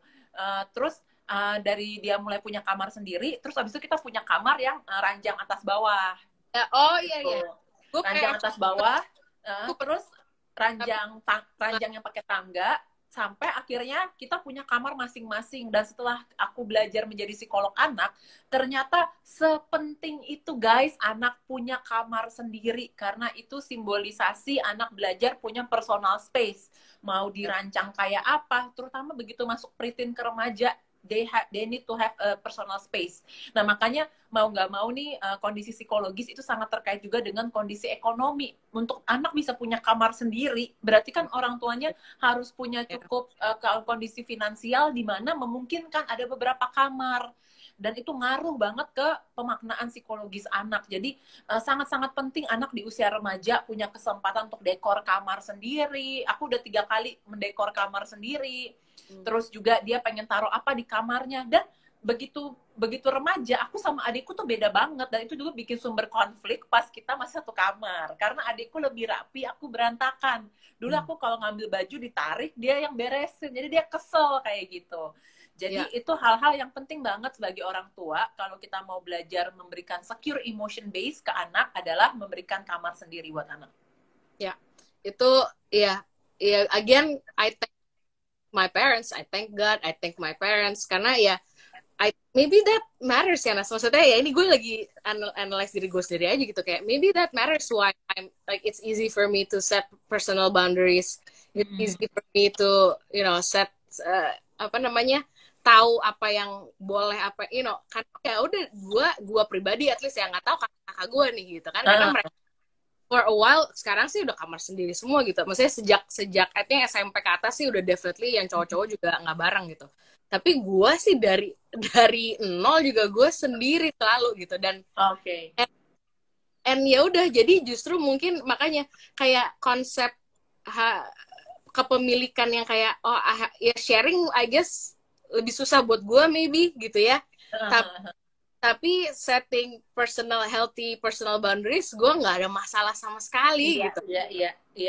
Terus dari dia mulai punya kamar sendiri, terus abis itu kita punya kamar yang ranjang atas bawah. Iya. Ranjang atas bawah, terus ranjang yang pakai tangga, sampai akhirnya kita punya kamar masing-masing. Dan setelah aku belajar menjadi psikolog anak, ternyata sepenting itu guys, anak punya kamar sendiri, karena itu simbolisasi anak belajar punya personal space. Mau dirancang kayak apa, terutama begitu masuk preteen ke remaja, they need to have a personal space. Nah, makanya mau nggak mau nih kondisi psikologis itu sangat terkait juga dengan kondisi ekonomi. Untuk anak bisa punya kamar sendiri, berarti kan orang tuanya harus punya cukup kondisi finansial di mana memungkinkan ada beberapa kamar. Dan itu ngaruh banget ke pemaknaan psikologis anak. Jadi sangat-sangat penting anak di usia remaja punya kesempatan untuk dekor kamar sendiri. Aku udah 3 kali mendekor kamar sendiri. Terus juga dia pengen taruh apa di kamarnya. Dan begitu remaja, aku sama adikku tuh beda banget. Dan itu juga bikin sumber konflik pas kita masih satu kamar. Karena adikku lebih rapi, aku berantakan. Dulu aku kalau ngambil baju ditarik, dia yang beresin. Jadi dia kesel kayak gitu. Jadi itu hal-hal yang penting banget sebagai orang tua kalau kita mau belajar memberikan secure emotion base ke anak adalah memberikan kamar sendiri buat anak. Ya, itu again I thank my parents, I thank God, I thank my parents, karena maybe that matters ya Nas. Maksudnya ya ini gue lagi analyze diri gue sendiri aja gitu, kayak maybe that matters why I'm like it's easy for me to set personal boundaries. It's easy for me to set tahu apa yang boleh, apa kan ya udah gue pribadi at least ya nggak tahu kakak gue nih gitu kan, karena mereka for a while sekarang sih udah kamar sendiri semua gitu. Maksudnya sejak I think SMP ke atas sih udah definitely yang cowok-cowok juga nggak bareng gitu. Tapi gue sih dari nol juga gue sendiri selalu gitu. Dan and ya udah, jadi justru mungkin makanya kayak konsep kepemilikan yang kayak sharing I guess lebih susah buat gue maybe gitu ya. Tapi setting healthy personal boundaries gue nggak ada masalah sama sekali gitu.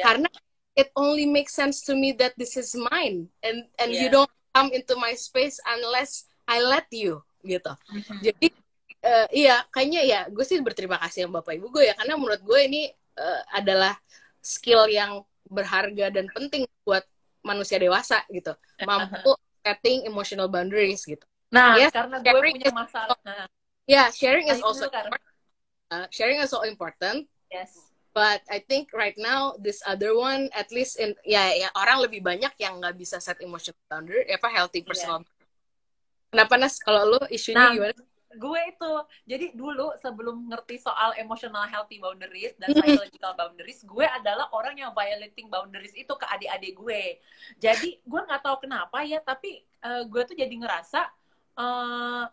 Karena it only makes sense to me that this is mine and you don't come into my space unless I let you gitu. Jadi kayaknya ya gue sih berterima kasih sama bapak ibu gue ya, karena menurut gue ini adalah skill yang berharga dan penting buat manusia dewasa gitu, mampu setting emotional boundaries gitu. Nah, Yes, karena gue punya masalah. sharing is Ayo also dulu, Kak. sharing is so important. Yes. But I think right now this other one, at least ya orang lebih banyak yang nggak bisa set emotional boundary, healthy personal. Kenapa Nas? Kalau lu isunya gimana? Gue itu, jadi dulu sebelum ngerti soal emotional healthy boundaries dan psychological boundaries, gue adalah orang yang violating boundaries itu ke adik-adik gue. Jadi gue nggak tahu kenapa ya, tapi gue tuh jadi ngerasa,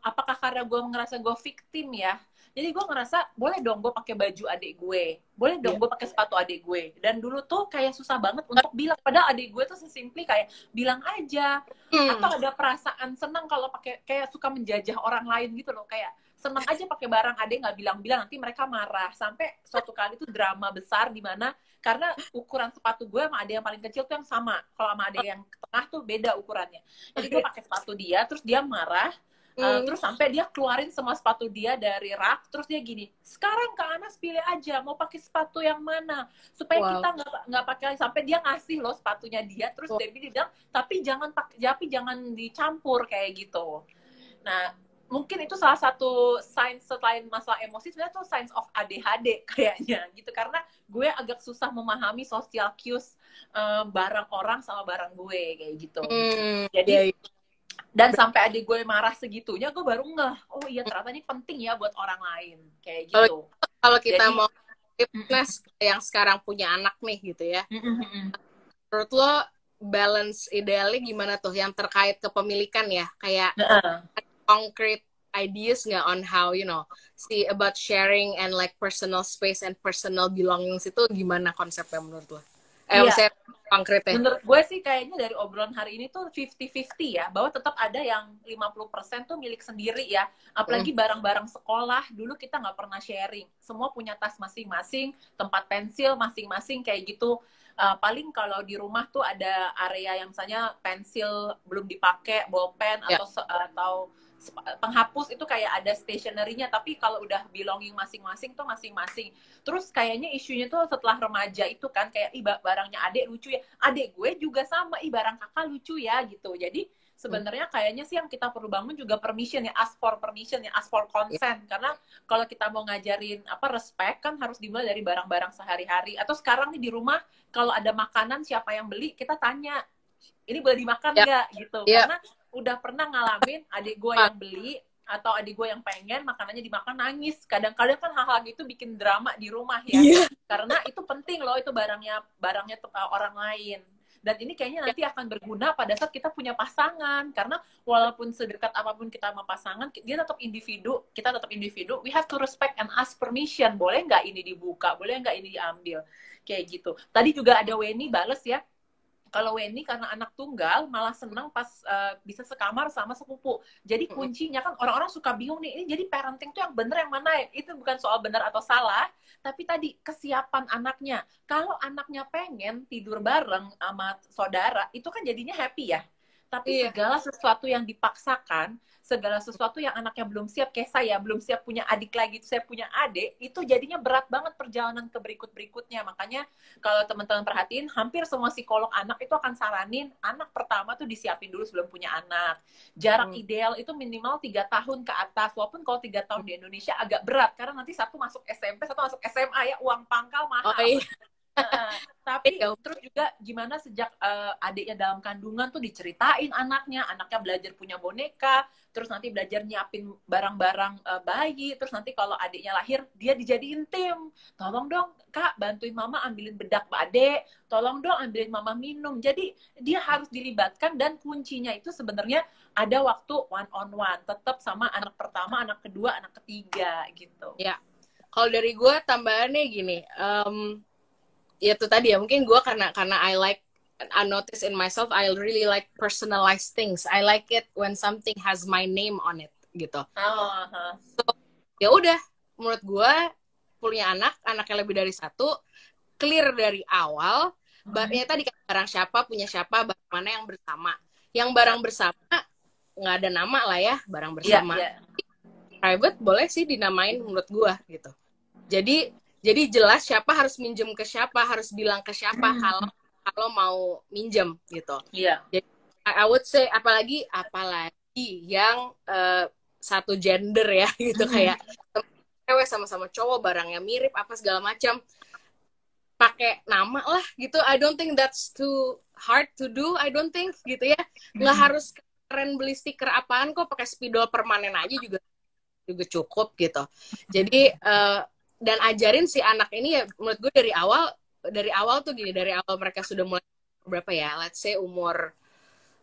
apakah karena gue ngerasa gue victim ya? Jadi gue ngerasa boleh dong gue pakai baju adik gue, boleh dong gue pakai sepatu adik gue. Dan dulu tuh kayak susah banget untuk bilang, padahal adik gue tuh sesimpli kayak bilang aja. Atau ada perasaan senang kalau pakai, kayak suka menjajah orang lain gitu loh, kayak senang aja pakai barang adik nggak bilang-bilang, nanti mereka marah. Sampai suatu kali tuh drama besar di mana karena ukuran sepatu gue sama adik yang paling kecil tuh yang sama, kalau sama adik yang tengah tuh beda ukurannya. Jadi gue pakai sepatu dia, terus dia marah. Terus sampai dia keluarin semua sepatu dia dari rak, terus dia gini, sekarang Kak Anas pilih aja mau pakai sepatu yang mana supaya kita nggak pakai, sampai dia ngasih loh sepatunya dia, terus dia bilang tapi jangan dicampur kayak gitu. Nah mungkin itu salah satu sign selain masalah emosi, sebenarnya tuh signs of ADHD kayaknya gitu, karena gue agak susah memahami social cues barang orang sama barang gue kayak gitu. Jadi dan sampai adik gue marah segitunya, gue baru ngeh, oh iya ternyata ini penting ya buat orang lain kayak gitu. Kalau kita mau fitness yang sekarang punya anak nih gitu ya, menurut lo balance idealnya gimana tuh yang terkait kepemilikan ya, kayak concrete ideas nggak on how see about sharing and like personal space and personal belongings itu gimana konsepnya menurut lo? Maksudnya konkretnya. Menurut gue sih kayaknya dari obrolan hari ini tuh 50-50 ya, bahwa tetap ada yang 50% tuh milik sendiri ya. Apalagi barang-barang sekolah, dulu kita nggak pernah sharing. Semua punya tas masing-masing, tempat pensil masing-masing kayak gitu. Paling kalau di rumah tuh ada area yang misalnya pensil belum dipakai, bolpen atau penghapus itu kayak ada stationery-nya, tapi kalau udah belonging masing-masing tuh masing-masing. Terus kayaknya isunya tuh setelah remaja itu kan kayak barangnya adik lucu ya, adik gue juga sama, barang kakak lucu ya gitu. Jadi sebenarnya kayaknya sih yang kita perlu bangun juga permission ya, ask for permission ya, ask for consent. Karena kalau kita mau ngajarin respect kan harus dimulai dari barang-barang sehari-hari. Atau sekarang nih di rumah kalau ada makanan siapa yang beli, kita tanya ini boleh dimakan nggak gitu. Karena udah pernah ngalamin adik gue yang beli atau adik gue yang pengen makanannya dimakan, nangis. Kadang-kadang kan hal-hal gitu bikin drama di rumah ya. Karena itu penting loh, itu barangnya orang lain. Dan ini kayaknya nanti akan berguna pada saat kita punya pasangan. Karena walaupun sedekat apapun kita sama pasangan, dia tetap individu, kita tetap individu. We have to respect and ask permission. Boleh nggak ini dibuka? Boleh nggak ini diambil? Kayak gitu. Tadi juga ada Weni bales ya. Kalau Weni karena anak tunggal malah senang pas bisa sekamar sama sepupu. Jadi kuncinya kan orang-orang suka bingung nih, ini jadi parenting tuh yang bener yang mana ya? Itu bukan soal benar atau salah, tapi tadi kesiapan anaknya. Kalau anaknya pengen tidur bareng sama saudara, itu kan jadinya happy ya. Tapi segala sesuatu yang dipaksakan, segala sesuatu yang anaknya belum siap, kayak saya belum siap punya adik lagi, saya punya adik, itu jadinya berat banget perjalanan ke berikutnya. Makanya kalau teman-teman perhatiin, hampir semua psikolog anak itu akan saranin anak pertama tuh disiapin dulu sebelum punya anak. Jarak ideal itu minimal 3 tahun ke atas, walaupun kalau 3 tahun di Indonesia agak berat, karena nanti satu masuk SMP, satu masuk SMA ya, uang pangkal mahal. Tapi terus juga gimana sejak adiknya dalam kandungan tuh diceritain anaknya belajar punya boneka, terus nanti belajar nyiapin barang-barang bayi, terus nanti kalau adiknya lahir dia dijadiin tim, tolong dong kak bantuin mama ambilin bedak adek, tolong dong ambilin mama minum. Jadi dia harus dilibatkan, dan kuncinya itu sebenarnya ada waktu one on one, tetap sama anak pertama, anak kedua, anak ketiga gitu. Ya, kalau dari gue tambahannya gini, ya itu tadi ya, mungkin gue karena I notice in myself, I really like personalized things. I like it when something has my name on it gitu. So, ya udah, menurut gue punya anaknya lebih dari satu, clear dari awal. Barangnya tadi barang siapa punya siapa, barang mana yang bersama. Yang barang bersama nggak ada nama lah ya, barang bersama. Private boleh sih dinamain menurut gue gitu. Jadi jelas siapa harus minjem ke siapa, harus bilang ke siapa, kalau kalau mau minjem gitu. Iya. Jadi I would say apalagi yang satu gender ya gitu, kayak cewek sama-sama cowok, barangnya mirip apa segala macam, pakai nama lah gitu. I don't think that's too hard to do. I don't think gitu ya. Nggak harus keren beli stiker apaan kok, pakai spidol permanen aja juga cukup gitu. Jadi dan ajarin si anak ini ya, menurut gue dari awal tuh gini, dari awal mereka sudah mulai berapa ya, let's say umur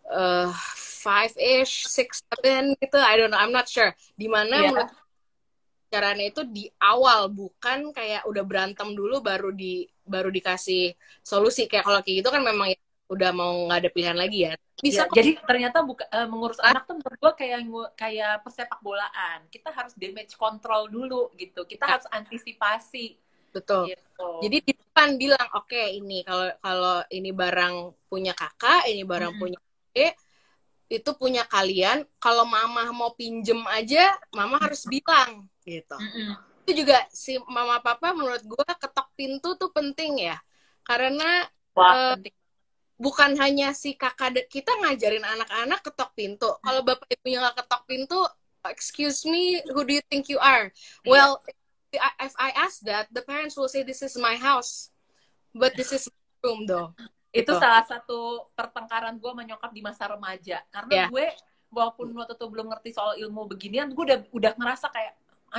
5-ish, 6-7 gitu, I don't know, I'm not sure. Dimana menurut caranya itu di awal, bukan kayak udah berantem dulu baru dikasih solusi. Kayak kalau kayak gitu kan memang ya, udah mau nggak ada pilihan lagi ya. Bisa ya, jadi ternyata mengurus anak tuh menurut gue kayak pesepak bolaan. Kita harus damage control dulu gitu. Kita harus antisipasi. Betul. Gitu. Jadi di depan bilang, oke, ini kalau ini barang punya kakak, ini barang punya adik, itu punya kalian. Kalau mama mau pinjem aja, mama harus bilang gitu. Itu juga si mama papa menurut gue ketok pintu tuh penting ya, karena penting. Bukan hanya si kakak kita ngajarin anak-anak ketok pintu. Kalau bapak ibunya nggak ketok pintu, excuse me, who do you think you are? Well, if I ask that, the parents will say this is my house, but this is my room though. Itu salah satu pertengkaran gue menyokap di masa remaja, karena gue walaupun waktu itu belum ngerti soal ilmu beginian, gue udah ngerasa kayak,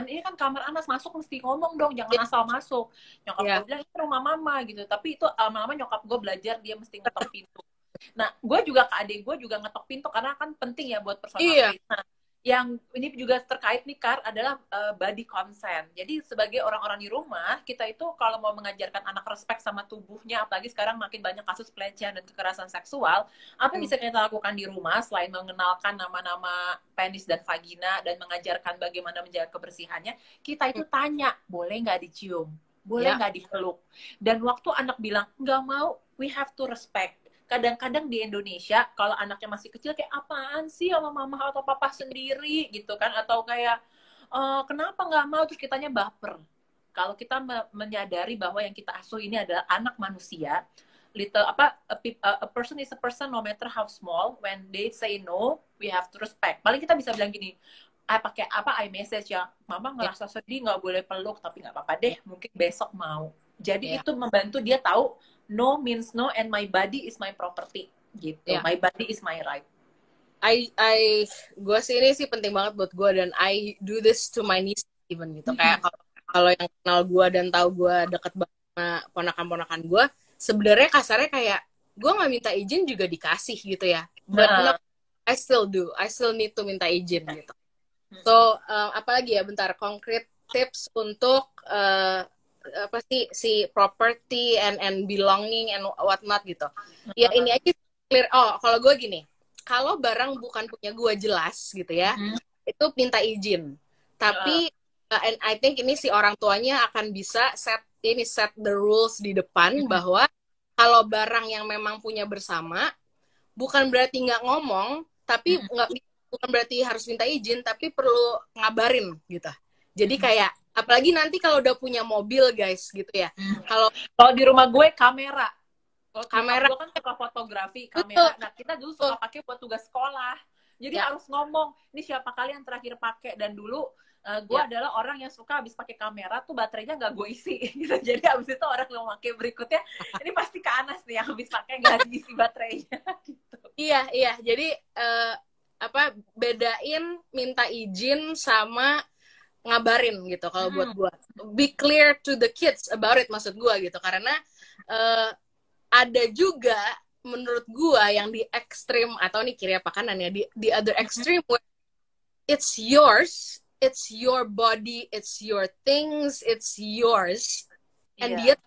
ini kan kamar Anas, masuk mesti ngomong dong, jangan asal masuk. Nyokap gue bilang, ini rumah mama gitu. Tapi itu lama-lama nyokap gue belajar, dia mesti ngetok pintu. Nah, gue juga ke adik gue juga ngetok pintu, karena kan penting ya buat personal space. Nah, yang ini juga terkait nih, Kar, adalah body consent. Jadi sebagai orang-orang di rumah, kita itu kalau mau mengajarkan anak respect sama tubuhnya, apalagi sekarang makin banyak kasus pelecehan dan kekerasan seksual, apa yang bisa kita lakukan di rumah selain mengenalkan nama-nama penis dan vagina dan mengajarkan bagaimana menjaga kebersihannya, kita itu tanya, boleh nggak dicium? Boleh nggak dipeluk? Dan waktu anak bilang, nggak mau, we have to respect. Kadang-kadang di Indonesia kalau anaknya masih kecil kayak apaan sih sama mama atau papa sendiri gitu kan, atau kayak kenapa nggak mau, terus kitanya baper. Kalau kita menyadari bahwa yang kita asuh ini adalah anak manusia, a person is a person no matter how small. When they say no, we have to respect. Paling kita bisa bilang gini, pakai iMessage ya, mama ngerasa sedih nggak boleh peluk, tapi nggak apa-apa deh, mungkin besok mau. Jadi itu membantu dia tahu no means no and my body is my property gitu. My body is my right. Gue sih ini sih penting banget buat gue, dan I do this to my niece even gitu. Kayak kalau yang kenal gue dan tahu gue deket banget sama ponakan-ponakan gue, sebenarnya kasarnya kayak gue nggak minta izin juga dikasih gitu ya. But no, I still do. I still need to minta izin gitu. So apalagi ya, bentar, concrete tips untuk apa sih si property and belonging and whatnot gitu. Ya ini aja clear. Oh, kalau gue gini, kalau barang bukan punya gue jelas gitu ya, itu minta izin. Tapi and I think ini si orang tuanya akan bisa set the rules di depan, bahwa kalau barang yang memang punya bersama, bukan berarti nggak ngomong, tapi bukan berarti harus minta izin, tapi perlu ngabarin gitu. Jadi kayak apalagi nanti kalau udah punya mobil guys gitu ya. Kalau di rumah gue kamera. Gue kan suka fotografi, kamera. Nah, kita dulu suka pakai buat tugas sekolah. Jadi harus ngomong, ini siapa kalian terakhir pakai. Dan dulu gue adalah orang yang suka habis pakai kamera tuh baterainya nggak gue isi gitu. Jadi habis itu orang yang pakai berikutnya, ini pasti ke Anas nih yang habis pakai nggak diisi baterainya gitu. Iya. Jadi bedain minta izin sama ngabarin gitu. Kalau buat gue, be clear to the kids about it, maksud gue gitu. Karena ada juga menurut gue yang di ekstrim, atau nih kiri apa kanan ya, di other extreme, it's yours, it's your body, it's your things, it's yours, and dia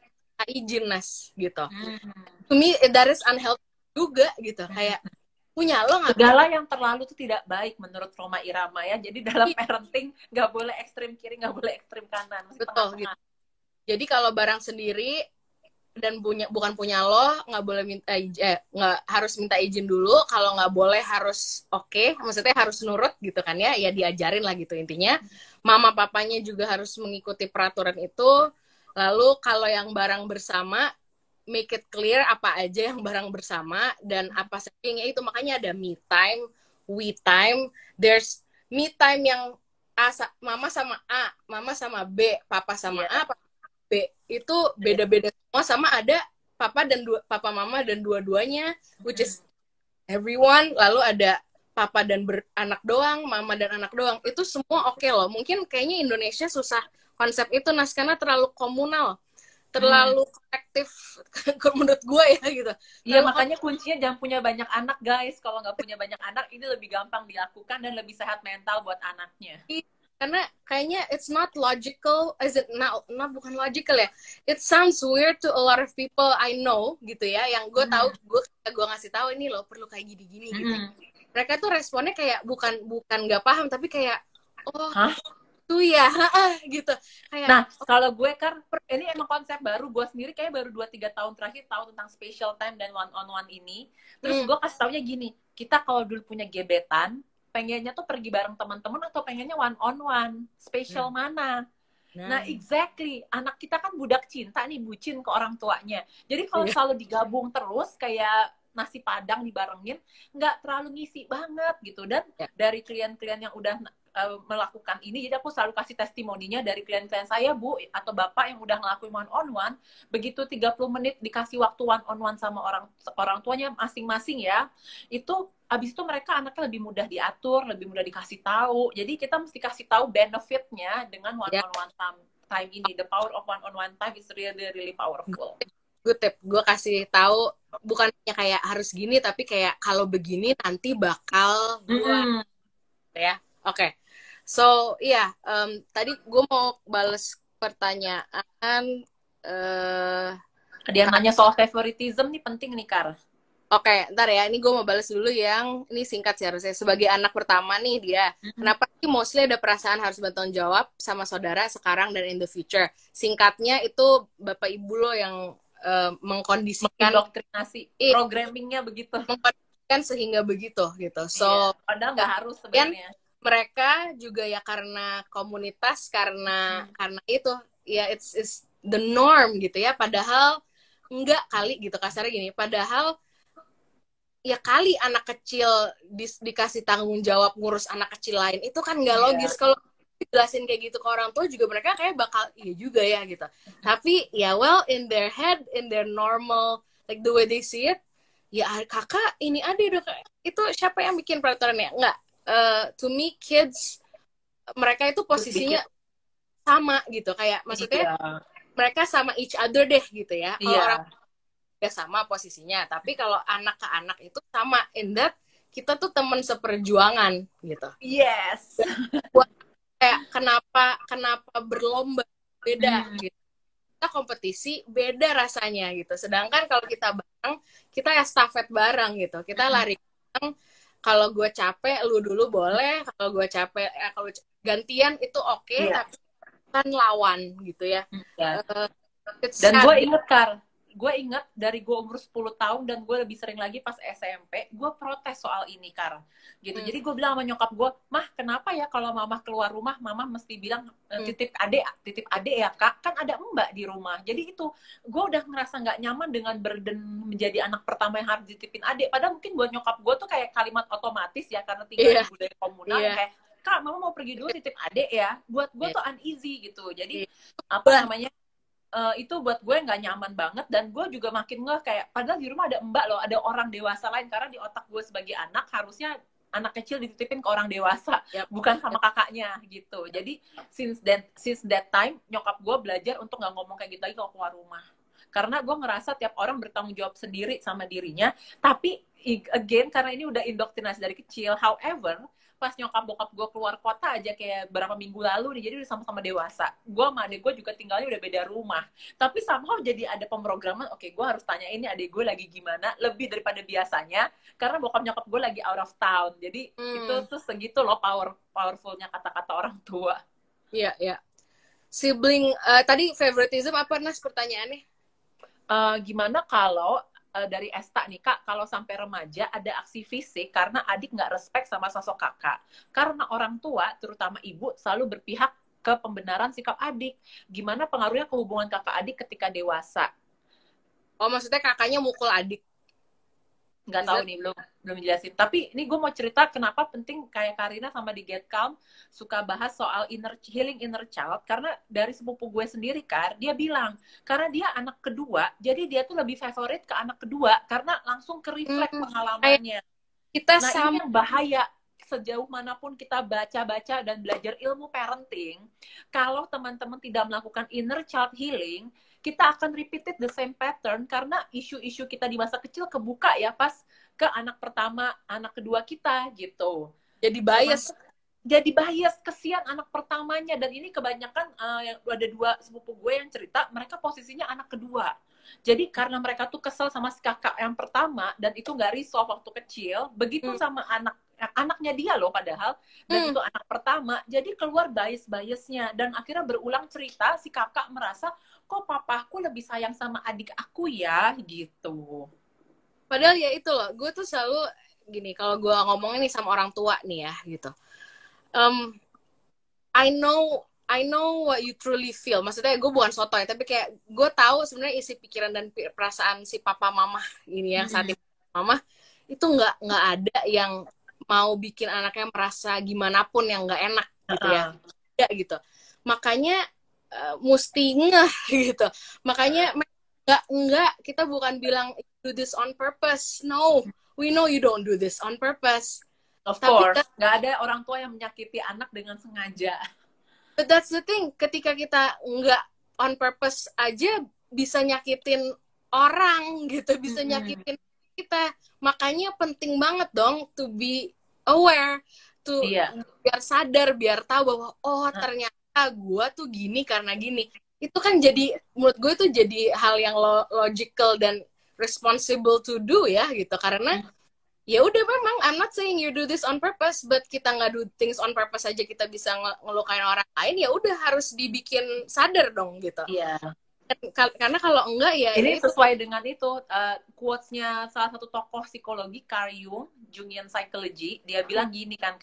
izin Nas gitu. To me that is unhealthy juga gitu. Kayak punya lo nggak? Segala yang terlalu itu tidak baik menurut Roma Irama ya. Jadi dalam parenting nggak boleh ekstrim kiri, nggak boleh ekstrim kanan. Betul gitu. Jadi kalau barang sendiri dan bukan punya lo, nggak boleh nggak harus minta izin dulu. Kalau nggak boleh harus maksudnya harus nurut gitu kan ya. Ya diajarin lah gitu intinya. Mama papanya juga harus mengikuti peraturan itu. Lalu kalau yang barang bersama, make it clear apa aja yang barang bersama dan apa saja itu. Makanya ada me time, we time. There's me time yang mama sama A, mama sama B, papa sama A, papa sama B. Itu beda-beda semua, sama ada papa mama dan dua-duanya, which is everyone. Lalu ada papa dan anak doang, mama dan anak doang. Itu semua oke loh. Mungkin kayaknya Indonesia susah konsep itu, Nas, karena terlalu komunal, terlalu kolektif menurut gue ya gitu. Iya, makanya kuncinya jangan punya banyak anak, guys. Kalau nggak punya banyak anak, ini lebih gampang dilakukan dan lebih sehat mental buat anaknya. Karena kayaknya it's not logical, is it not bukan logical ya. It sounds weird to a lot of people I know gitu ya, yang gue tahu, gue ngasih tahu ini loh perlu kayak gini-gini gitu. Mereka tuh responnya kayak bukan nggak paham, tapi kayak tuh ya gitu. Kayak, nah, kalau gue kan ini emang konsep baru, gue sendiri kayak baru 2-3 tahun terakhir tahu tentang special time dan one on one ini. Terus gue kasih taunya gini, kita kalau dulu punya gebetan, pengennya tuh pergi bareng teman-teman atau pengennya one on one, special mana? Nah, exactly. Anak kita kan budak cinta nih, bucin ke orang tuanya. Jadi kalau selalu digabung terus kayak nasi padang dibarengin, nggak terlalu ngisi banget gitu. Dan dari klien-klien yang udah melakukan ini, jadi aku selalu kasih testimoninya dari klien-klien saya, Bu, atau Bapak yang udah ngelakuin one on one, begitu 30 menit dikasih waktu one on one sama orang tuanya masing-masing ya, itu abis itu mereka anaknya lebih mudah diatur, lebih mudah dikasih tahu. Jadi kita mesti kasih tahu benefitnya dengan one on one time ini. The power of one on one time is really really powerful. Good tip, gue kasih tahu bukannya kayak harus gini, tapi kayak kalau begini nanti bakal gue ya. Oke. So, tadi gue mau bales pertanyaan. Ada yang nanya soal favoritism nih, penting nih, Kar. Oke, ntar ya. Ini gue mau balas dulu yang ini singkat sih harusnya. Sebagai anak pertama nih dia, kenapa sih mostly ada perasaan harus bertanggung jawab sama saudara sekarang dan in the future? Singkatnya itu Bapak Ibu lo yang mengkondisikan, mendoktrinasi, programmingnya begitu, mengkondisikan sehingga begitu gitu. So, padahal nggak harus sebenarnya. Mereka juga ya karena komunitas, karena itu ya it's the norm gitu ya. Padahal enggak kali gitu, kasarnya gini. Padahal ya kali anak kecil dikasih tanggung jawab ngurus anak kecil lain, itu kan nggak logis. Kalau jelasin kayak gitu ke orang tua juga mereka kayak bakal iya juga ya gitu. Tapi ya well, in their head, in their normal, like the way they see it, ya kakak ini adik dong, itu siapa yang bikin peraturannya? Enggak. To me, kids, mereka itu posisinya sama gitu, kayak maksudnya mereka sama each other deh gitu ya. Kalau orang ya sama posisinya, tapi kalau anak ke anak itu sama in that kita tuh teman seperjuangan gitu. Yes. Kayak kenapa berlomba beda gitu. Kita kompetisi beda rasanya gitu. Sedangkan kalau kita bareng, kita estafet bareng gitu. Kita lari bareng. Kalau gue capek, lu dulu boleh. Kalau gue capek, kalau gantian itu oke, tapi kan lawan gitu ya. Dan gue inget dari gue umur 10 tahun dan gue lebih sering lagi pas SMP, gue protes soal ini, Kar. Gitu. Jadi gue bilang sama nyokap gue, Mah, kenapa ya kalau mama keluar rumah, mama mesti bilang titip adek ya, Kak. Kan ada mbak di rumah. Jadi itu, gue udah ngerasa nggak nyaman dengan burden menjadi anak pertama yang harus dititipin adek. Padahal mungkin buat nyokap gue tuh kayak kalimat otomatis ya, karena tinggal di budaya komunal, kayak, Kak, mama mau pergi dulu titip adek ya. Buat gue tuh uneasy gitu. Jadi, itu buat gue nggak nyaman banget, dan gue juga makin kayak padahal di rumah ada mbak loh, ada orang dewasa lain, karena di otak gue sebagai anak harusnya anak kecil dititipin ke orang dewasa, bukan sama kakaknya gitu. Jadi since that time nyokap gue belajar untuk nggak ngomong kayak gitu lagi kalau keluar rumah, karena gue ngerasa tiap orang bertanggung jawab sendiri sama dirinya. Tapi again, karena ini udah indoktrinasi dari kecil. However, pas nyokap bokap gue keluar kota aja kayak berapa minggu lalu nih, jadi udah sama-sama dewasa. Gue sama adek gue juga tinggalnya udah beda rumah. Tapi somehow jadi ada pemrograman, oke, gue harus tanya ini adek gue lagi gimana, lebih daripada biasanya, karena bokap nyokap gue lagi out of town. Jadi itu tuh segitu loh powerfulnya kata-kata orang tua. Iya, iya. Sibling, tadi favoritism apa, Nas, pertanyaannya? Gimana kalau dari Esta nih, Kak, kalau sampai remaja ada aksi fisik karena adik nggak respect sama sosok kakak. Karena orang tua, terutama ibu, selalu berpihak ke pembenaran sikap adik. Gimana pengaruhnya ke hubungan kakak adik ketika dewasa? Oh, maksudnya kakaknya mukul adik? Nggak tahu nih, belum jelasin. Tapi ini gue mau cerita kenapa penting kayak Karina sama di Get Calm suka bahas soal healing inner child, karena dari sepupu gue sendiri kan, dia bilang karena dia anak kedua, jadi dia tuh lebih favorit ke anak kedua karena langsung ke reflect Kayak pengalamannya. kita Nah, ini sama. yang bahaya. Sejauh manapun kita baca-baca dan belajar ilmu parenting, kalau teman-teman tidak melakukan inner child healing, kita akan repeated the same pattern karena isu-isu kita di masa kecil kebuka ya pas ke anak pertama, anak kedua kita gitu. Jadi bias. Jadi bias, kesian anak pertamanya. Dan ini kebanyakan yang ada 2 sepupu gue yang cerita, mereka posisinya anak kedua. Jadi karena mereka tuh kesel sama si kakak yang pertama, dan itu nggak resolve waktu kecil, begitu sama anaknya dia loh padahal, dan itu anak pertama, jadi keluar bias-biasnya. Dan akhirnya berulang cerita, si kakak merasa, kok papaku lebih sayang sama adik aku ya, gitu. Padahal ya itu loh, gue tuh selalu gini, kalau gue ngomongin nih sama orang tua nih ya, gitu. I know what you truly feel. Maksudnya gue bukan sotoy, tapi kayak gue tahu sebenarnya isi pikiran dan perasaan si papa mama ini ya, saat ini mama itu nggak ada yang mau bikin anaknya merasa gimana pun yang nggak enak gitu ya. Ya gitu. Makanya mesti ngeh gitu. Makanya nggak kita bukan bilang do this on purpose. No, we know you don't do this on purpose. Of course, nggak ada orang tua yang menyakiti anak dengan sengaja. But that's the thing, ketika kita nggak on purpose aja bisa nyakitin orang gitu, bisa nyakitin kita. Makanya penting banget dong to be aware, biar sadar, biar tahu bahwa oh ternyata gue tuh gini karena gini. Itu kan jadi, menurut gue itu jadi hal yang logical dan responsible to do ya gitu, karena ya udah memang I'm not saying you do this on purpose, but kita nggak do things on purpose aja kita bisa ngelukain orang lain, ya udah harus dibikin sadar dong gitu. Iya. Karena kalau enggak ya ini sesuai dengan itu quotes-nya salah satu tokoh psikologi Carl Jung, Jungian Psychology, dia bilang gini kan,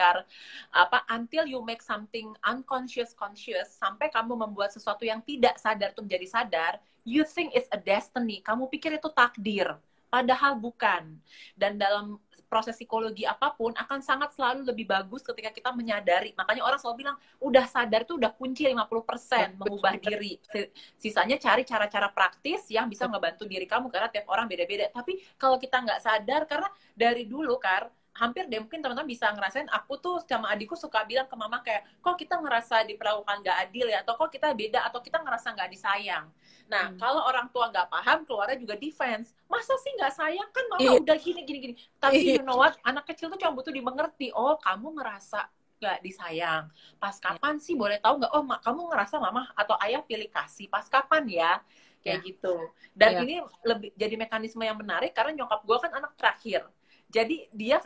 until you make something unconscious conscious, sampai kamu membuat sesuatu yang tidak sadar tuh menjadi sadar, you think it's a destiny, kamu pikir itu takdir, padahal bukan. Dan dalam proses psikologi apapun akan sangat selalu lebih bagus ketika kita menyadari. Makanya orang selalu bilang, udah sadar tuh udah kunci 50% mengubah diri. Sisanya cari cara-cara praktis yang bisa ngebantu diri kamu, karena tiap orang beda-beda. Tapi kalau kita nggak sadar, karena dari dulu, hampir deh mungkin teman-teman bisa ngerasain, aku tuh sama adikku suka bilang ke mama kayak, kok kita ngerasa diperlakukan nggak adil ya, atau kok kita beda, atau kita ngerasa nggak disayang. Nah, kalau orang tua nggak paham, keluarnya juga defense. Masa sih nggak sayang, kan mama udah gini. Tapi you know what, anak kecil tuh cuma butuh dimengerti. Oh, kamu ngerasa nggak disayang. Pas kapan sih, boleh tahu nggak? Oh, kamu ngerasa mama atau ayah pilih kasih. Pas kapan ya? Kayak gitu. Dan ini lebih jadi mekanisme yang menarik, karena nyokap gue kan anak terakhir. Jadi dia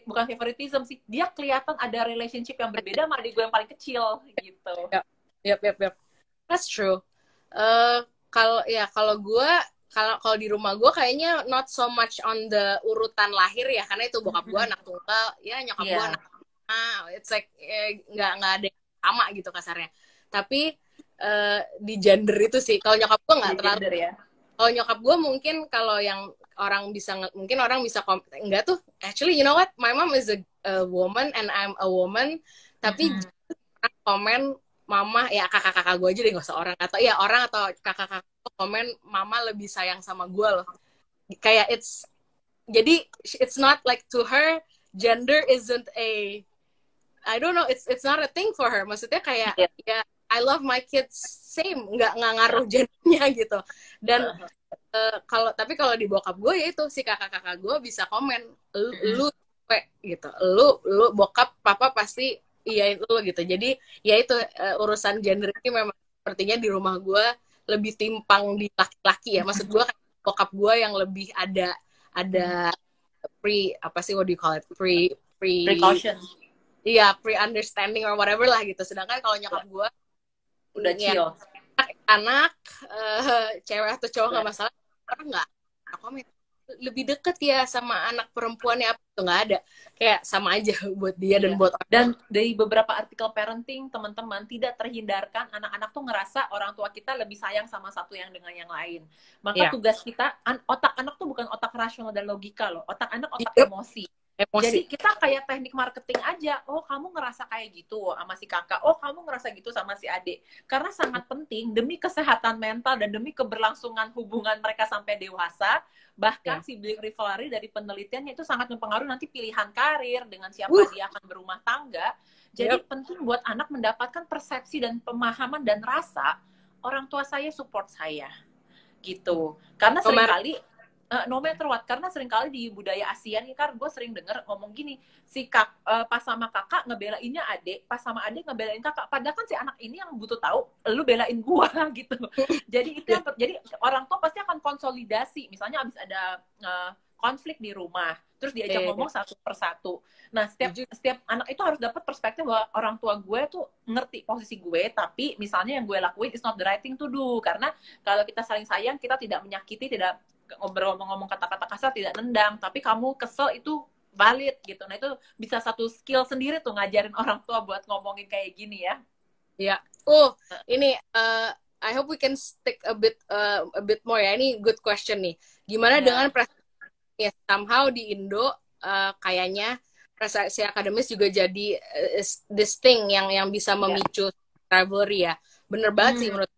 bukan favoritism sih, dia kelihatan ada relationship yang berbeda sama adik gue yang paling kecil gitu. Yep. That's true. Kalau gue, kalau di rumah gue kayaknya not so much on the urutan lahir ya, karena itu bokap gue anak tunggal, ya nyokap gue anak it's like nggak ada yang sama gitu kasarnya. Tapi di gender itu sih, kalau nyokap gue nggak terlalu. Ya. Kalau nyokap gue mungkin kalau yang orang bisa enggak tuh, actually you know what, my mom is a woman and I'm a woman, tapi komen mama, ya kakak-kakak gue aja deh, gak usah orang, atau ya orang atau kakak-kakak komen mama lebih sayang sama gue loh, kayak jadi it's not like to her gender isn't a, I don't know, it's not a thing for her, maksudnya kayak ya I love my kids same, nggak ngaruh gendernya gitu. Dan tapi kalau di bokap gue ya itu, si kakak-kakak gue bisa komen lu gitu, lu bokap papa pasti iyain lu gitu. Jadi ya itu urusan gender ini memang sepertinya di rumah gue lebih timpang di laki-laki ya. Maksud gue kan bokap gue yang lebih ada apa sih, what do you call it, precaution. Iya, pre-understanding or whatever lah gitu. Sedangkan kalau nyokap gue udah chill. Anak cewek atau cowok nggak masalah, orang nggak komen lebih deket ya sama anak perempuannya, apa itu nggak ada, kayak sama aja buat dia dan buat orang. Dan dari beberapa artikel parenting teman-teman, tidak terhindarkan anak-anak tuh ngerasa orang tua kita lebih sayang sama satu yang dengan yang lain. Maka tugas kita, otak anak tuh bukan otak rasional dan logika loh, otak anak otak emosi. Jadi kita kayak teknik marketing aja. Oh, kamu ngerasa kayak gitu sama si kakak. Oh, kamu ngerasa gitu sama si adik. Karena sangat penting demi kesehatan mental dan demi keberlangsungan hubungan mereka sampai dewasa. Bahkan sibling rivalry dari penelitiannya itu sangat mempengaruhi nanti pilihan karir, dengan siapa dia akan berumah tangga. Jadi penting buat anak mendapatkan persepsi dan pemahaman dan rasa orang tua saya support saya. Gitu. Karena seringkali no matter what, karena seringkali di budaya Asia nih kan, gue sering denger ngomong gini, pas sama kakak ngebelainnya adik, pas sama adik ngebelain kakak, padahal kan si anak ini yang butuh tahu, lu belain gua gitu. Jadi itu jadi orang tua pasti akan konsolidasi, misalnya abis ada konflik di rumah, terus diajak ngomong satu persatu. Nah, setiap anak itu harus dapat perspektif bahwa orang tua gue tuh ngerti posisi gue, tapi misalnya yang gue lakuin is not the right thing to do, karena kalau kita saling sayang, kita tidak menyakiti, tidak ngomong kata-kata kasar, tidak nendang, tapi kamu kesel itu valid gitu. Nah, itu bisa satu skill sendiri tuh ngajarin orang tua buat ngomongin kayak gini ya. Ya. Ini I hope we can stick a bit more ya. Ini good question nih. Gimana dengan prestasi somehow di Indo kayaknya prestasi akademis juga jadi this thing yang bisa memicu rivalry ya. Bener banget sih menurut.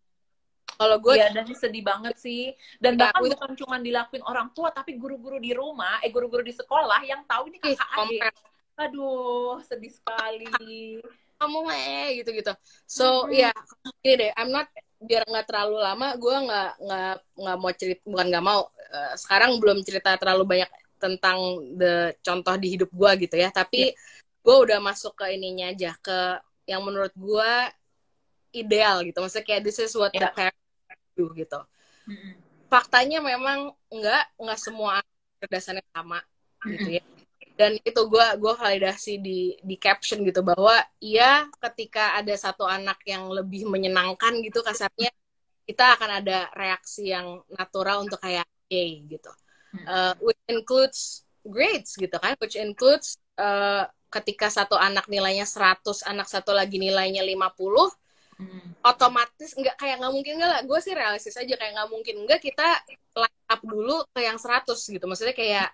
Kalau gue dan sedih banget sih. Dan bahkan bukan cuma dilakuin orang tua, tapi guru-guru di rumah, guru-guru di sekolah yang tahu ini kakak adik. Aduh, sedih sekali. Kamu gitu-gitu. So, ini deh, I'm not, biar nggak terlalu lama, gue nggak mau cerita, bukan nggak mau, sekarang belum cerita terlalu banyak tentang contoh di hidup gue gitu ya, tapi gue udah masuk ke ininya aja, ke yang menurut gue ideal gitu. Maksudnya kayak this is what the parents do gitu. Faktanya memang nggak semua kecerdasannya sama gitu ya. Dan itu gue validasi di caption gitu, bahwa ketika ada satu anak yang lebih menyenangkan gitu kasarnya, kita akan ada reaksi yang natural untuk kayak gitu. Which includes grades gitu kan, which includes ketika satu anak nilainya 100, anak satu lagi nilainya 50, otomatis nggak mungkin lah, gue sih realistis aja, kayak nggak mungkin kita line up dulu ke yang 100 gitu, maksudnya kayak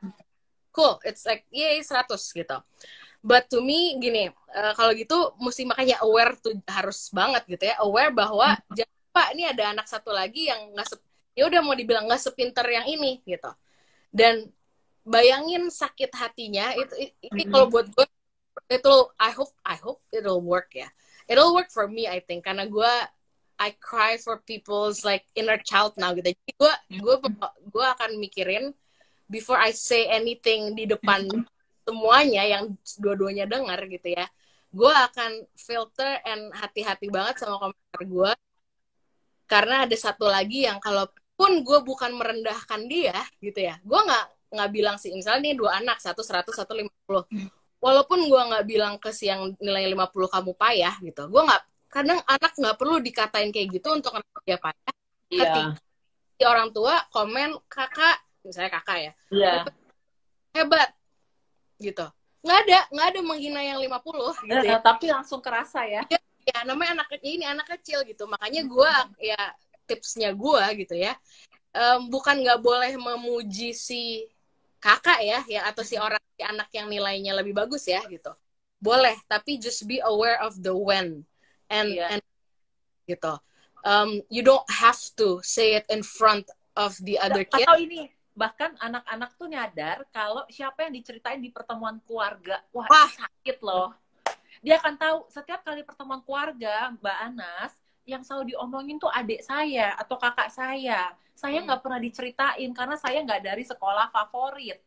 cool, it's like 100 gitu. But to me gini, kalau gitu mesti makanya aware tuh, harus banget gitu ya, aware bahwa jangan lupa ini ada anak satu lagi yang udah mau dibilang nggak sepinter yang ini gitu. Dan bayangin sakit hatinya itu kalau buat gue itu, I hope it'll work ya. It'll work for me, I think, karena I cry for people's like inner child now gitu. Jadi gue akan mikirin before I say anything di depan semuanya yang dua-duanya dengar gitu ya. Gue akan filter and hati-hati banget sama komentar gue, karena ada satu lagi yang kalaupun gue bukan merendahkan dia gitu ya, gue nggak bilang sih, misalnya nih 2 anak, 100, 100, 150. Walaupun gue nggak bilang ke si yang nilainya 50 kamu payah gitu, gue nggak, kadang anak nggak perlu dikatain kayak gitu untuk anak dia payah. Ketika si orang tua komen kakak, misalnya kakak ya, hebat gitu, nggak ada menghina yang 50 gitu ya. Tapi langsung kerasa ya. Ya namanya anak kecil gitu, makanya gue tipsnya gue gitu ya, bukan nggak boleh memuji si kakak ya atau si anak yang nilainya lebih bagus ya gitu, boleh, tapi just be aware of the when and gitu. You don't have to say it in front of the other kid. Atau ini, bahkan anak-anak tuh nyadar kalau siapa yang diceritain di pertemuan keluarga, wah sakit loh. Dia akan tahu setiap kali pertemuan keluarga, Mbak Anas, yang selalu diomongin tuh adik saya atau kakak saya. Saya nggak pernah diceritain karena saya nggak dari sekolah favorit.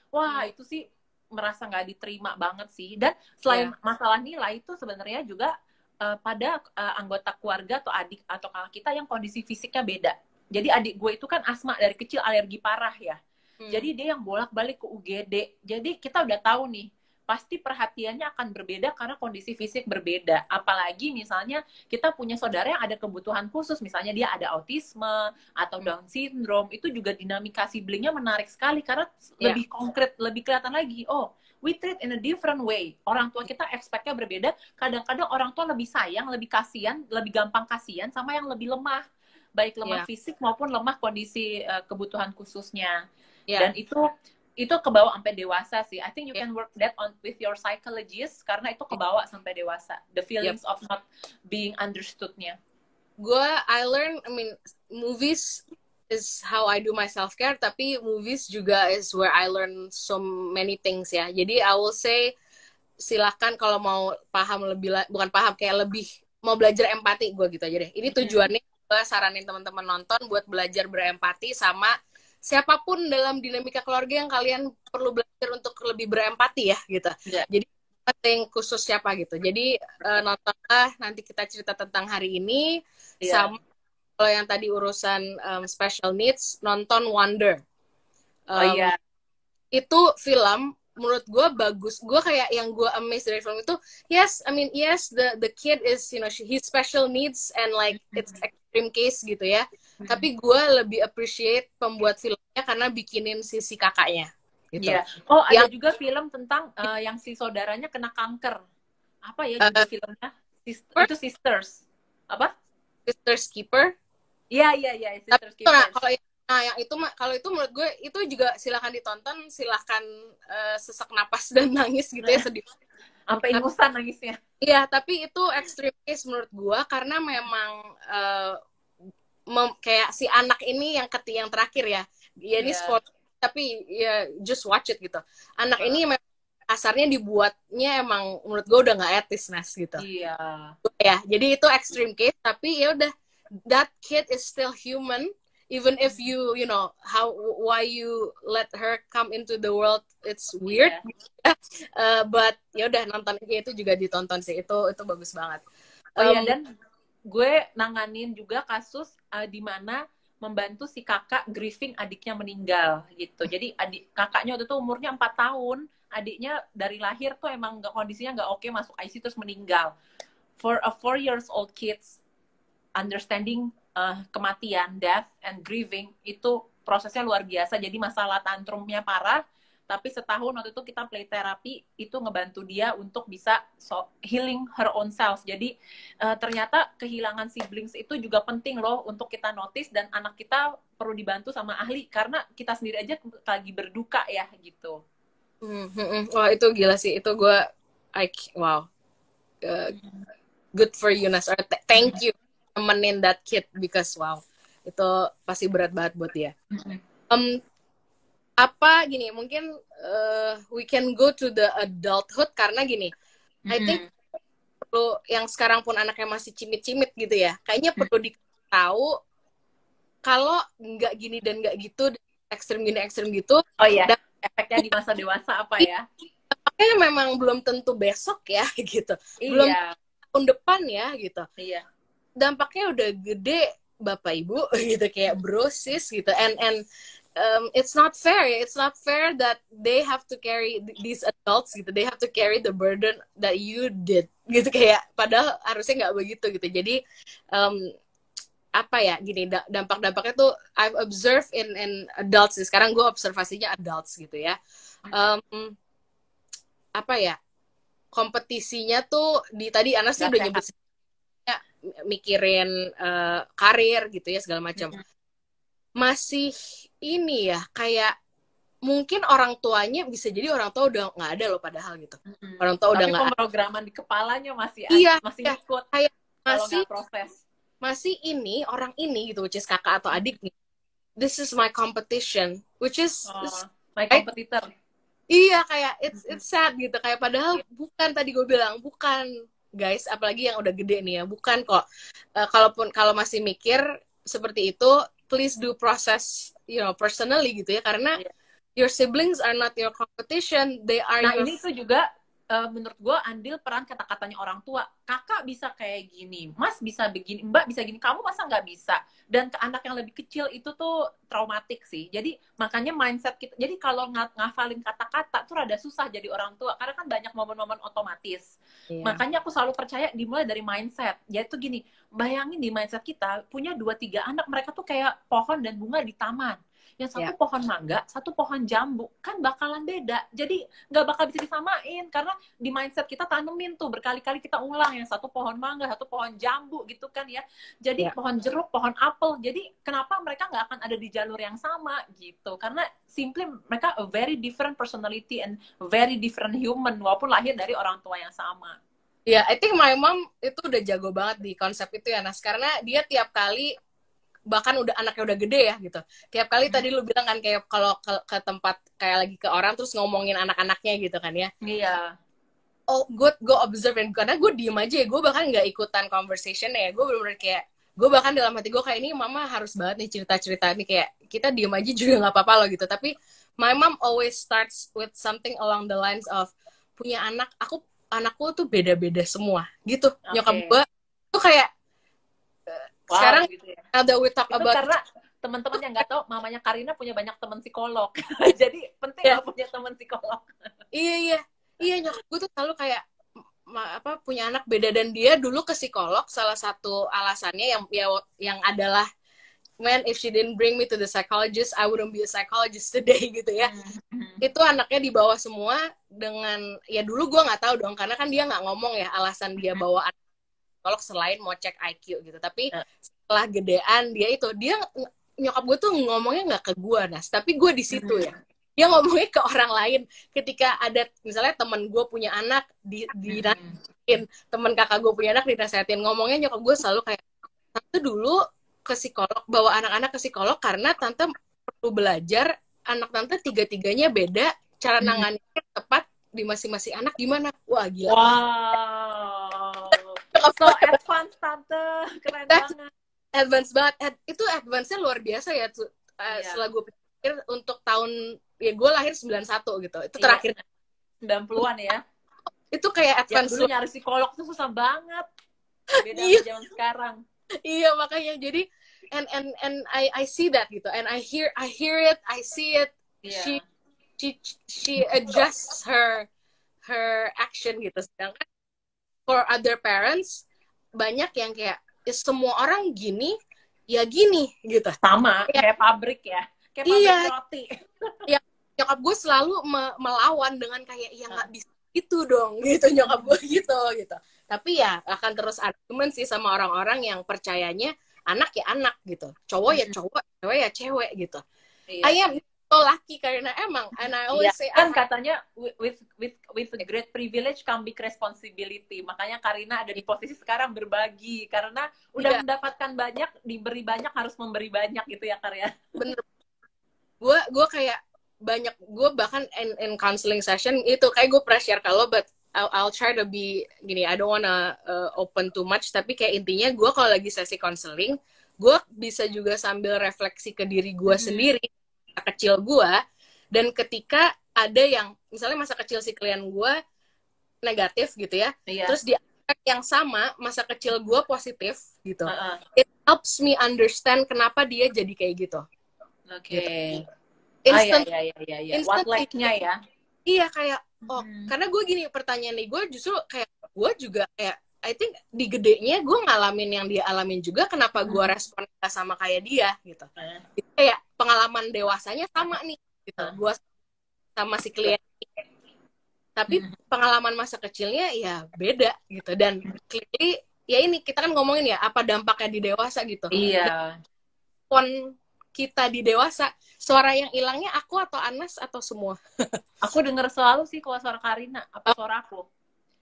Wah, itu sih merasa nggak diterima banget sih. Dan selain masalah nilai itu sebenarnya juga pada anggota keluarga atau adik atau kakak kita yang kondisi fisiknya beda. Jadi adik gue itu kan asma dari kecil, alergi parah ya. Jadi dia yang bolak-balik ke UGD. Jadi kita udah tahu nih, pasti perhatiannya akan berbeda karena kondisi fisik berbeda. Apalagi misalnya kita punya saudara yang ada kebutuhan khusus, misalnya dia ada autisme atau Down syndrome, itu juga dinamika siblingnya menarik sekali karena lebih konkret, lebih kelihatan lagi. Oh, we treat in a different way. Orang tua kita expect-nya berbeda. Kadang-kadang orang tua lebih sayang, lebih kasihan, lebih gampang kasihan sama yang lebih lemah. Baik lemah fisik maupun lemah kondisi kebutuhan khususnya. Dan itu kebawa sampai dewasa sih. I think you can work that on with your psychologist karena itu kebawa sampai dewasa. The feelings of not being understood-nya. I mean, movies is how I do my self-care, tapi movies juga is where I learn so many things ya. Jadi I will say, silakan kalau mau paham lebih, bukan paham, kayak lebih mau belajar empati, gue gitu aja deh. Ini tujuannya, gue saranin teman-teman nonton buat belajar berempati sama siapapun dalam dinamika keluarga yang kalian perlu belajar untuk lebih berempati ya gitu. Jadi yang khusus siapa gitu. Jadi nontonlah, nanti kita cerita tentang hari ini. Sama kalau yang tadi urusan special needs, nonton Wonder. Itu film menurut gue bagus. Gue kayak yang gue amazed dari film itu, yes, the kid is, he's special needs and like it's extreme case gitu ya. Tapi gue lebih appreciate pembuat filmnya karena bikinin sisi kakaknya. Gitu. Oh, ada juga film tentang yang si saudaranya kena kanker. Apa ya judul filmnya? Itu Sisters. Apa? Sisters Keeper. Iya, Sisters Keeper. Kalau itu menurut gue itu juga silakan ditonton, silakan sesak napas dan nangis gitu ya, sedih. Sampai ingusan nangisnya. Iya, tapi itu extreme case menurut gue karena memang kayak si anak ini yang terakhir ya. Ya ini spoiler, tapi ya just watch it gitu. Anak ini memang kasarnya dibuatnya emang menurut gue udah nggak etis gitu. Iya. Ya, jadi itu extreme case, tapi ya udah, that kid is still human. Even if you know why you let her come into the world, it's weird. But ya udah, nonton aja, itu juga ditonton sih. Itu bagus banget. Dan gue nanganin juga kasus di mana membantu si kakak grieving adiknya meninggal gitu. Jadi kakaknya waktu itu umurnya 4 tahun, adiknya dari lahir tuh emang kondisinya nggak oke, masuk ICU terus meninggal. For a 4 years old kids, understanding kematian, death and grieving itu prosesnya luar biasa. Jadi masalah tantrumnya parah, tapi setahun waktu itu kita play therapy itu ngebantu dia untuk bisa healing her own self. Jadi ternyata kehilangan siblings itu juga penting loh untuk kita notice, dan anak kita perlu dibantu sama ahli karena kita sendiri aja lagi berduka ya gitu. Wah, itu gila sih, itu gue wow, good for you, Nas. Thank you temenin that kid, because wow, itu pasti berat banget buat dia. Apa gini, mungkin we can go to the adulthood karena gini, I think perlu, yang sekarang pun anaknya masih cimit-cimit gitu ya, kayaknya perlu ditahu kalau nggak gini dan nggak gitu, ekstrem gini ekstrem gitu. Oh iya, dan efeknya di masa dewasa apa ya? Kayaknya memang belum tentu besok ya gitu, belum tahun depan ya gitu. Iya. Dampaknya udah gede bapak ibu gitu, kayak bro sis gitu, and it's not fair that they have to carry, these adults gitu, they have to carry the burden that you did gitu, kayak padahal harusnya nggak begitu gitu. Jadi apa ya, gini, dampak-dampaknya tuh I've observed in adults. Sekarang gue observasinya adults gitu ya. Apa ya, kompetisinya tuh tadi Anas sih udah nyebut mikirin karir gitu ya, segala macam. Masih ini ya, kayak mungkin orang tuanya, bisa jadi orang tua udah nggak ada loh padahal gitu. Orang tua udah nggak ada. Pemrograman di kepalanya masih masih ikut. Kayak masih ini orang ini gitu, which is kakak atau adik nih. This is my competition, which is my competitor. Iya, kayak it's sad gitu, kayak padahal bukan, tadi gue bilang bukan, guys, apalagi yang udah gede nih ya, bukan kok. Kalau masih mikir seperti itu, please do process, personally gitu ya, karena your siblings are not your competition, they are ini tuh juga menurut gue andil peran kata-katanya orang tua. Kakak bisa kayak gini, Mas bisa begini, Mbak bisa gini, kamu masa nggak bisa? Dan ke anak yang lebih kecil itu tuh traumatik sih. Jadi makanya mindset kita, jadi kalau ngafalin kata-kata tuh rada susah jadi orang tua, karena kan banyak momen-momen otomatis. Makanya aku selalu percaya dimulai dari mindset. Yaitu gini, bayangin di mindset kita punya 2-3 anak, mereka tuh kayak pohon dan bunga di taman. Yang satu pohon mangga, satu pohon jambu, kan bakalan beda. Jadi nggak bakal bisa disamain, karena di mindset kita tanemin tuh, berkali-kali kita ulang, yang satu pohon mangga, satu pohon jambu gitu kan ya. Jadi pohon jeruk, pohon apel. Jadi kenapa mereka nggak akan ada di jalur yang sama gitu? Karena simply mereka a very different personality and very different human, walaupun lahir dari orang tua yang sama. Ya, I think my mom itu udah jago banget di konsep itu ya, Nas. Karena dia tiap kali, bahkan udah anaknya udah gede ya gitu. Tiap kali tadi lu bilang kan kayak kalau ke tempat kayak lagi ke orang terus ngomongin anak-anaknya gitu kan ya. Iya. Oh, gue observe, karena gue diem aja ya. Gue bahkan nggak ikutan conversation ya. Gue bener-bener kayak, gue bahkan dalam hati gue kayak, ini mama harus banget nih cerita-cerita nih, kayak kita diem aja juga nggak apa-apa loh gitu. Tapi my mom always starts with something along the lines of, punya anakku tuh beda-beda semua gitu. Nyokap gue tuh kayak, sekarang gitu ya. ada we talk itu about, karena teman-teman yang nggak tahu, mamanya Karina punya banyak teman psikolog. Jadi penting lah punya teman psikolog. Iya, nyokap gue tuh selalu kayak punya anak beda, dan dia dulu ke psikolog, salah satu alasannya yang adalah, man, if she didn't bring me to the psychologist, I wouldn't be a psychologist today gitu ya. Itu anaknya dibawa semua dengan, ya dulu gue nggak tahu dong, karena kan dia nggak ngomong ya alasan dia bawa anak psikolog selain mau cek IQ gitu. Tapi setelah gedean dia nyokap gue tuh ngomongnya nggak ke gue, Nas, tapi gue di situ ya. Dia ngomongnya ke orang lain. Ketika ada misalnya teman gue punya anak dinasihatin, teman kakak gue punya anak dinasihatin, ngomongnya nyokap gue selalu kayak, tante dulu ke psikolog, bawa anak-anak ke psikolog karena tante perlu belajar, anak tante tiga-tiganya beda, cara nangannya tepat di masing-masing anak gimana. Wah, gila. Wow. So advance, tante. Keren banget. Advance banget. Itu advance-nya luar biasa ya. Setelah gue pikir untuk tahun, ya gue lahir 91 gitu. Itu terakhir. 90-an ya. Itu kayak advance. Dulu nyari psikolog tuh susah banget. Beda sama zaman sekarang. Iya, makanya jadi and I see that gitu. And I hear it, I see it. Yeah. She adjusts her action gitu. Sedangkan for other parents, banyak yang kayak, semua orang gini, ya gini gitu. Sama, kayak pabrik ya. Kayak pabrik roti. Ya, nyokap gue selalu melawan dengan kayak, ya nggak bisa gitu dong, gitu nyokap gue gitu. Tapi ya akan terus argumen sih sama orang-orang yang percayanya anak ya anak gitu. Cowok ya cowok, cewek ya cewek gitu. Ayam so lucky karena emang, and I always say, kan katanya with a great privilege come big responsibility. Makanya Karina ada di posisi sekarang berbagi, karena udah mendapatkan banyak, diberi banyak, harus memberi banyak gitu ya, Karya. Bener. Gue kayak banyak, gue bahkan in counseling session itu kayak gue pernah share kalau, but I'll try to be gini, I don't wanna open too much, tapi kayak intinya gue kalau lagi sesi counseling, gue bisa juga sambil refleksi ke diri gue sendiri, kecil gue, dan ketika ada yang misalnya masa kecil si klien gue negatif gitu ya, terus di aspek yang sama masa kecil gue positif gitu, it helps me understand kenapa dia jadi kayak gitu. Gitu. Instant like-nya ya. Iya, kayak karena gue gini, pertanyaan nih gue justru kayak, gue juga kayak, I think di gedenya gue ngalamin yang dia alamin juga, kenapa gue respon gak sama kayak dia gitu. Itu kayak pengalaman dewasanya sama nih gitu, gue sama si klien, tapi pengalaman masa kecilnya ya beda gitu. Dan clearly ya ini kita kan ngomongin ya apa dampaknya di dewasa gitu. Iya. Pon kita di dewasa, suara yang hilangnya aku atau Anas atau semua? Aku denger selalu sih kalau suara Karina, apa suara aku.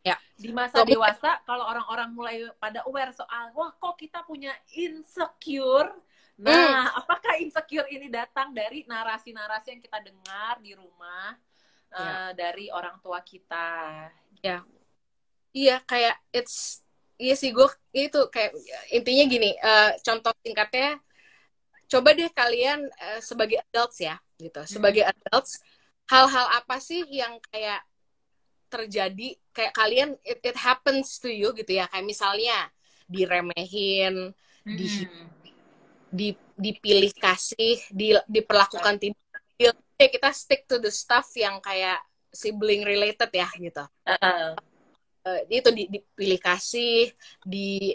Ya. Di masa dewasa, kalau orang-orang mulai pada aware soal, wah kok kita punya insecure. Nah, apakah insecure ini datang dari narasi-narasi yang kita dengar di rumah, dari orang tua kita? Ya. Iya, kayak iya sih, gue itu kayak intinya gini, contoh singkatnya, coba deh kalian sebagai adults ya, gitu. Sebagai adults, hal-hal apa sih yang kayak terjadi kayak kalian it happens to you gitu ya, kayak misalnya diremehin, dipilih kasih, diperlakukan tidak adil, kita stick to the stuff yang kayak sibling related ya gitu. Itu dipilih kasih,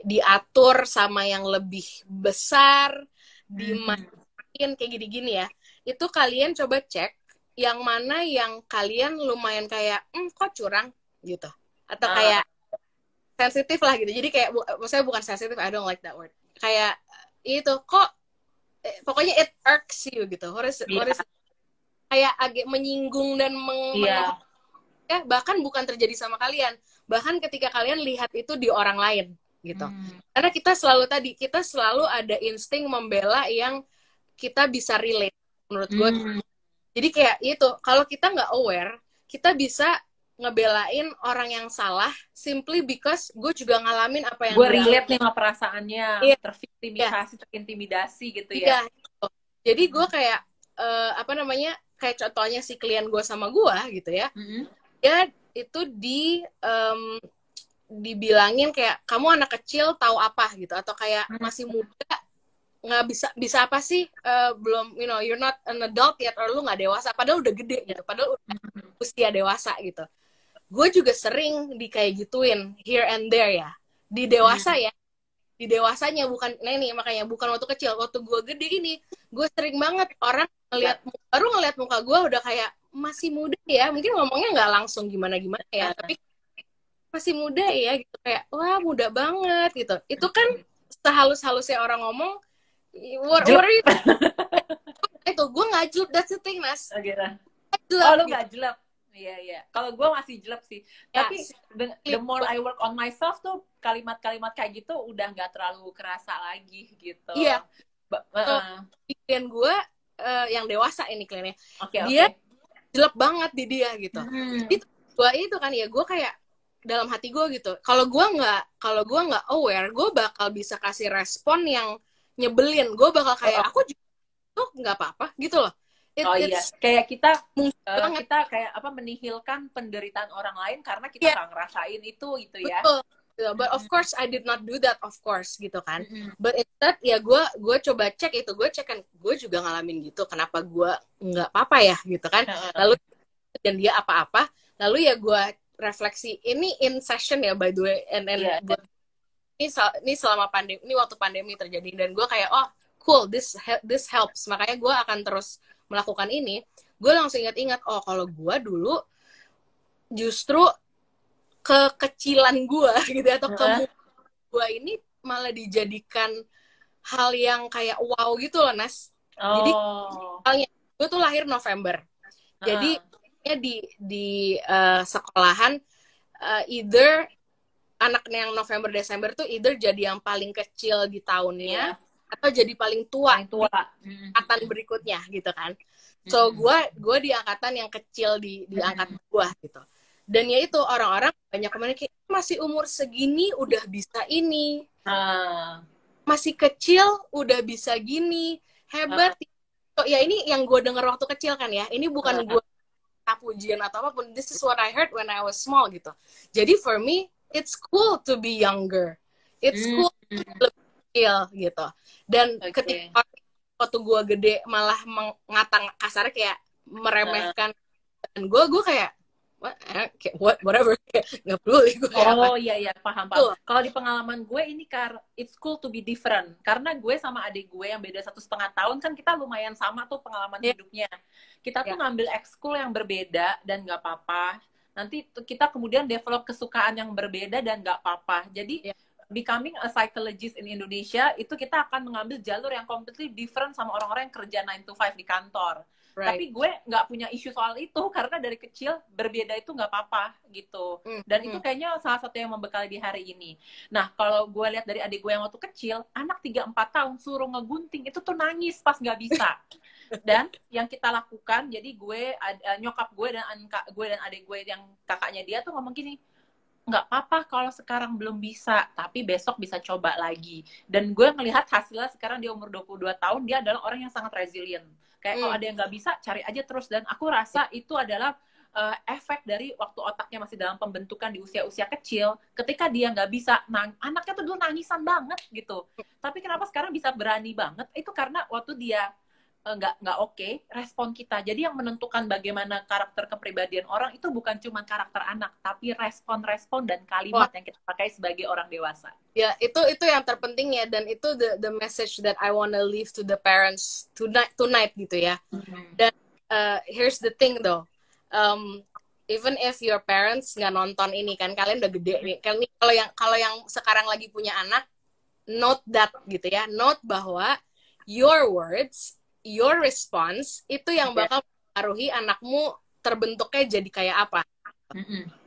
diatur sama yang lebih besar, dimatiin kayak gini-gini ya. Itu kalian coba cek yang mana yang kalian lumayan kayak kok curang gitu, atau kayak sensitif lah gitu. Jadi kayak maksudnya bukan sensitif, I don't like that word. Kayak itu kok pokoknya it irks you gitu. Harus kayak agak menyinggung dan ya bahkan bukan terjadi sama kalian, bahkan ketika kalian lihat itu di orang lain gitu. Karena kita selalu ada insting membela yang kita bisa relate menurut gue. Jadi kayak itu, kalau kita nggak aware, kita bisa ngebelain orang yang salah simply because gue juga ngalamin apa yang gue relate nih sama perasaannya, terintimidasi gitu ya. Gitu. Jadi gue kayak kayak contohnya si klien gue sama gue gitu ya. Ya itu dibilangin kayak kamu anak kecil tahu apa gitu, atau kayak masih muda nggak bisa apa sih, belum you're not an adult yet, or lu nggak dewasa, padahal udah gede gitu, padahal udah usia dewasa gitu. Gue juga sering kayak gituin here and there ya, di dewasa ya, di dewasanya, bukan nih makanya bukan waktu kecil, waktu gue gede ini gue sering banget orang baru ngeliat muka gue udah kayak masih muda ya, mungkin ngomongnya nggak langsung gimana ya, tapi masih muda ya gitu, kayak wah muda banget gitu. Itu kan sehalus-halusnya orang ngomong, what are you itu gue nggak jelek, that's the thing, Nas. Lu nggak jelek. Iya. Kalau gue masih jelek sih. Tapi the more I work on myself tuh, kalimat-kalimat kayak gitu udah nggak terlalu kerasa lagi gitu. Iya. Klien gue yang dewasa ini kliennya, dia jelek banget di dia gitu. Itu kan ya, gue kayak dalam hati gue gitu, kalau gue nggak aware, gue bakal bisa kasih respon yang nyebelin. Gue bakal kayak aku juga tuh nggak apa-apa gitu loh. Kayak kita kayak menihilkan penderitaan orang lain karena kita nggak ngerasain itu gitu ya. Betul. But of course I did not do that, of course gitu kan. But instead ya gue coba cek itu, gue cek kan gue juga ngalamin gitu, kenapa gue nggak apa-apa ya gitu kan. Lalu dan dia apa-apa, lalu ya gue refleksi ini in session ya, by the way, and ini selama pandemi, ini waktu pandemi terjadi, dan gue kayak cool, this helps, makanya gue akan terus melakukan ini. Gue langsung ingat kalau gue dulu justru kekecilan gue gitu, atau gue ini malah dijadikan hal yang kayak wow gitu loh, Nas. Jadi misalnya gue tuh lahir November, jadi di sekolahan either anaknya yang November Desember tuh either jadi yang paling kecil di tahunnya atau jadi paling tua di angkatan berikutnya gitu kan. So gue di angkatan yang kecil di angkatan gue gitu. Dan ya itu, orang-orang banyak kemarin kayak masih umur segini udah bisa ini, masih kecil udah bisa gini, hebat. So, ya ini yang gue denger waktu kecil kan ya, ini bukan gue pujian atau apapun, this is what I heard when I was small gitu. Jadi for me it's cool to be younger, it's cool to be lebih kecil gitu. Dan ketika waktu gue gede malah mengatang kasarnya kayak meremehkan, dan gue kayak whatever, nggak peduli gue. Iya, paham. Kalau di pengalaman gue ini it's cool to be different, karena gue sama adik gue yang beda 1,5 tahun kan, kita lumayan sama tuh pengalaman hidupnya. Kita tuh ngambil ekskul yang berbeda dan nggak apa-apa. Nanti kita kemudian develop kesukaan yang berbeda dan nggak apa-apa. Jadi becoming a psychologist in Indonesia itu kita akan mengambil jalur yang completely different sama orang-orang yang kerja 9 to 5 di kantor. Tapi gue nggak punya isu soal itu, karena dari kecil berbeda itu nggak apa-apa gitu. Dan itu kayaknya salah satu yang membekali di hari ini. Nah, kalau gue lihat dari adik gue yang waktu kecil, anak 3-4 tahun suruh ngegunting, itu tuh nangis pas nggak bisa. Dan yang kita lakukan, jadi nyokap gue dan adik gue yang kakaknya dia tuh ngomong gini, nggak apa-apa kalau sekarang belum bisa, tapi besok bisa coba lagi. Dan gue ngelihat hasilnya sekarang dia umur 22 tahun, dia adalah orang yang sangat resilient. Kayak kalau ada yang nggak bisa, cari aja terus. Dan aku rasa itu adalah efek dari waktu otaknya masih dalam pembentukan di usia-usia kecil, ketika dia nggak bisa, anaknya tuh dulu nangisan banget gitu, tapi kenapa sekarang bisa berani banget, itu karena waktu dia nggak oke, respon kita. Jadi yang menentukan bagaimana karakter kepribadian orang itu bukan cuma karakter anak, tapi respon-respon dan kalimat yang kita pakai sebagai orang dewasa. Ya, itu yang terpenting ya, dan itu the message that I wanna leave to the parents tonight gitu ya. Dan here's the thing though, even if your parents nggak nonton ini kan, kalian udah gede nih. Kalau yang sekarang lagi punya anak, note that gitu ya, note bahwa your words, your response itu yang bakal mempengaruhi anakmu terbentuknya jadi kayak apa.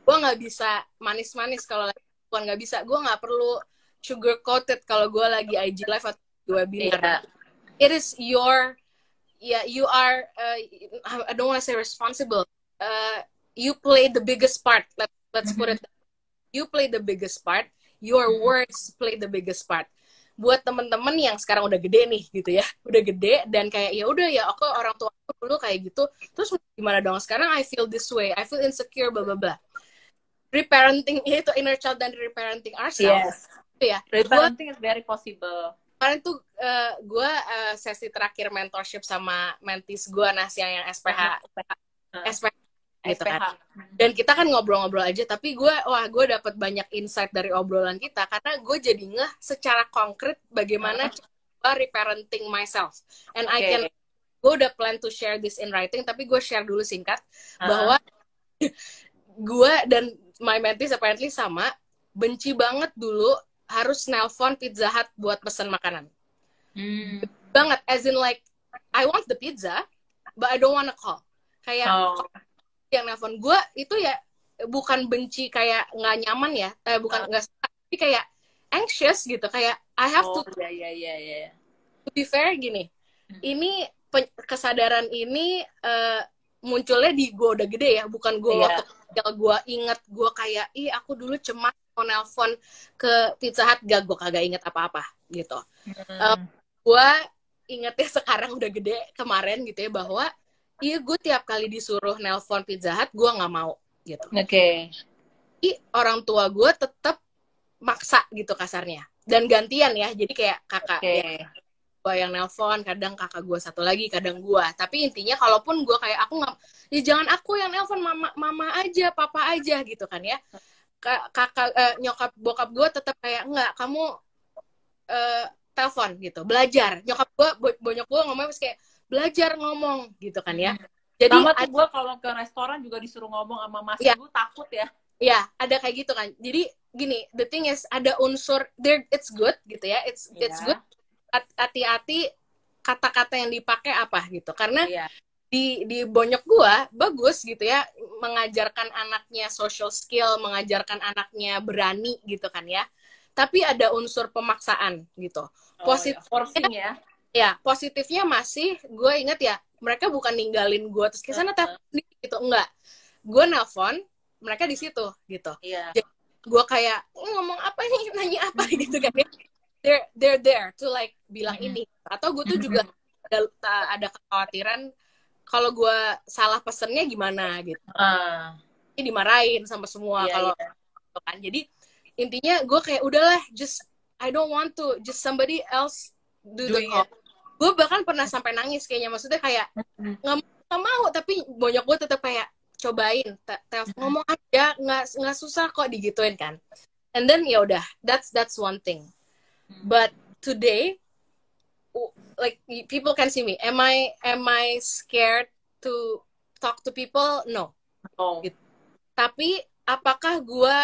Gue nggak bisa manis-manis kalau lagi, gue nggak bisa, gue nggak perlu sugar coated kalau gue lagi IG live atau webinar. It is your, you are, I don't want to say responsible. You play the biggest part. Let's put it. You play the biggest part. Your words play the biggest part. Buat temen-temen yang sekarang udah gede nih gitu ya, udah gede dan kayak ya udah ya, aku orang tua aku dulu kayak gitu, terus gimana dong sekarang, I feel this way, I feel insecure, bla bla bla. Reparenting itu inner child dan reparenting ourselves. Yes. Ya. Reparenting is very possible. Kemarin tuh gue sesi terakhir mentorship sama mentis gue, yang SPH gitu kan. Dan kita kan ngobrol-ngobrol aja, tapi gue dapet banyak insight dari obrolan kita, karena gue jadi ngeh secara konkret bagaimana gue reparenting myself. And gue udah plan to share this in writing, tapi gue share dulu singkat, bahwa gue dan my mentees apparently sama, benci banget dulu harus nelpon Pizza Hut buat pesan makanan. Banget, as in like, I want the pizza, but I don't wanna call. Kayak, yang nelfon gue itu ya bukan benci kayak nggak nyaman ya, bukan nggak suka, tapi kayak anxious gitu, kayak I have to. To be fair gini, ini kesadaran ini munculnya di gue udah gede ya, bukan gue waktu kecil. Gue inget gue kayak, aku dulu cemas mau nelfon ke Pizza Hut, gue kagak inget apa-apa gitu. Gue ingetnya sekarang udah gede, kemarin gitu ya, bahwa gue tiap kali disuruh nelpon Pizza Hut, gue nggak mau gitu. Jadi orang tua gue tetap maksa gitu kasarnya. Dan gantian ya, jadi kayak kakak. Ya, gue yang nelpon, kadang kakak gue satu lagi, kadang gue. Tapi intinya kalaupun gue kayak, aku nggak, ya jangan aku yang nelpon, mama aja, papa aja gitu kan ya. Nyokap bokap gue tetap kayak, enggak, kamu telepon gitu, belajar. Nyokap gue, bonyok gue ngomongnya kayak, belajar ngomong gitu kan ya. Jadi sama tuh gue kalau ke restoran juga disuruh ngomong sama mas gue, takut ya. Ya, ada kayak gitu kan. Jadi gini, the thing is, ada unsur there, it's good gitu ya. It's good. Hati-hati kata-kata yang dipakai apa gitu. Karena di bonyok gue bagus gitu ya, mengajarkan anaknya social skill, mengajarkan anaknya berani gitu kan ya. Tapi ada unsur pemaksaan gitu. Forcing ya. Ya, positifnya masih, gue inget ya, mereka bukan ninggalin gue terus ke sana gitu, enggak. Gue nelpon, mereka di situ gitu. Jadi gue kayak ngomong apa nih, nanya apa gitu kan ya. They're there to like bilang ini. Atau gue tuh juga ada kekhawatiran kalau gue salah pesennya gimana gitu. Ini dimarahin sama semua kalau kan. Jadi intinya gue kayak udahlah, I don't want to just somebody else do the call. Gue bahkan pernah sampai nangis kayaknya, maksudnya kayak nggak mau, tapi bonyok gue tetap kayak cobain, ngomong aja, nggak susah kok digituin kan. And then ya udah, that's one thing. But today, like people can see me. Am I scared to talk to people? No. Gitu. Tapi apakah gue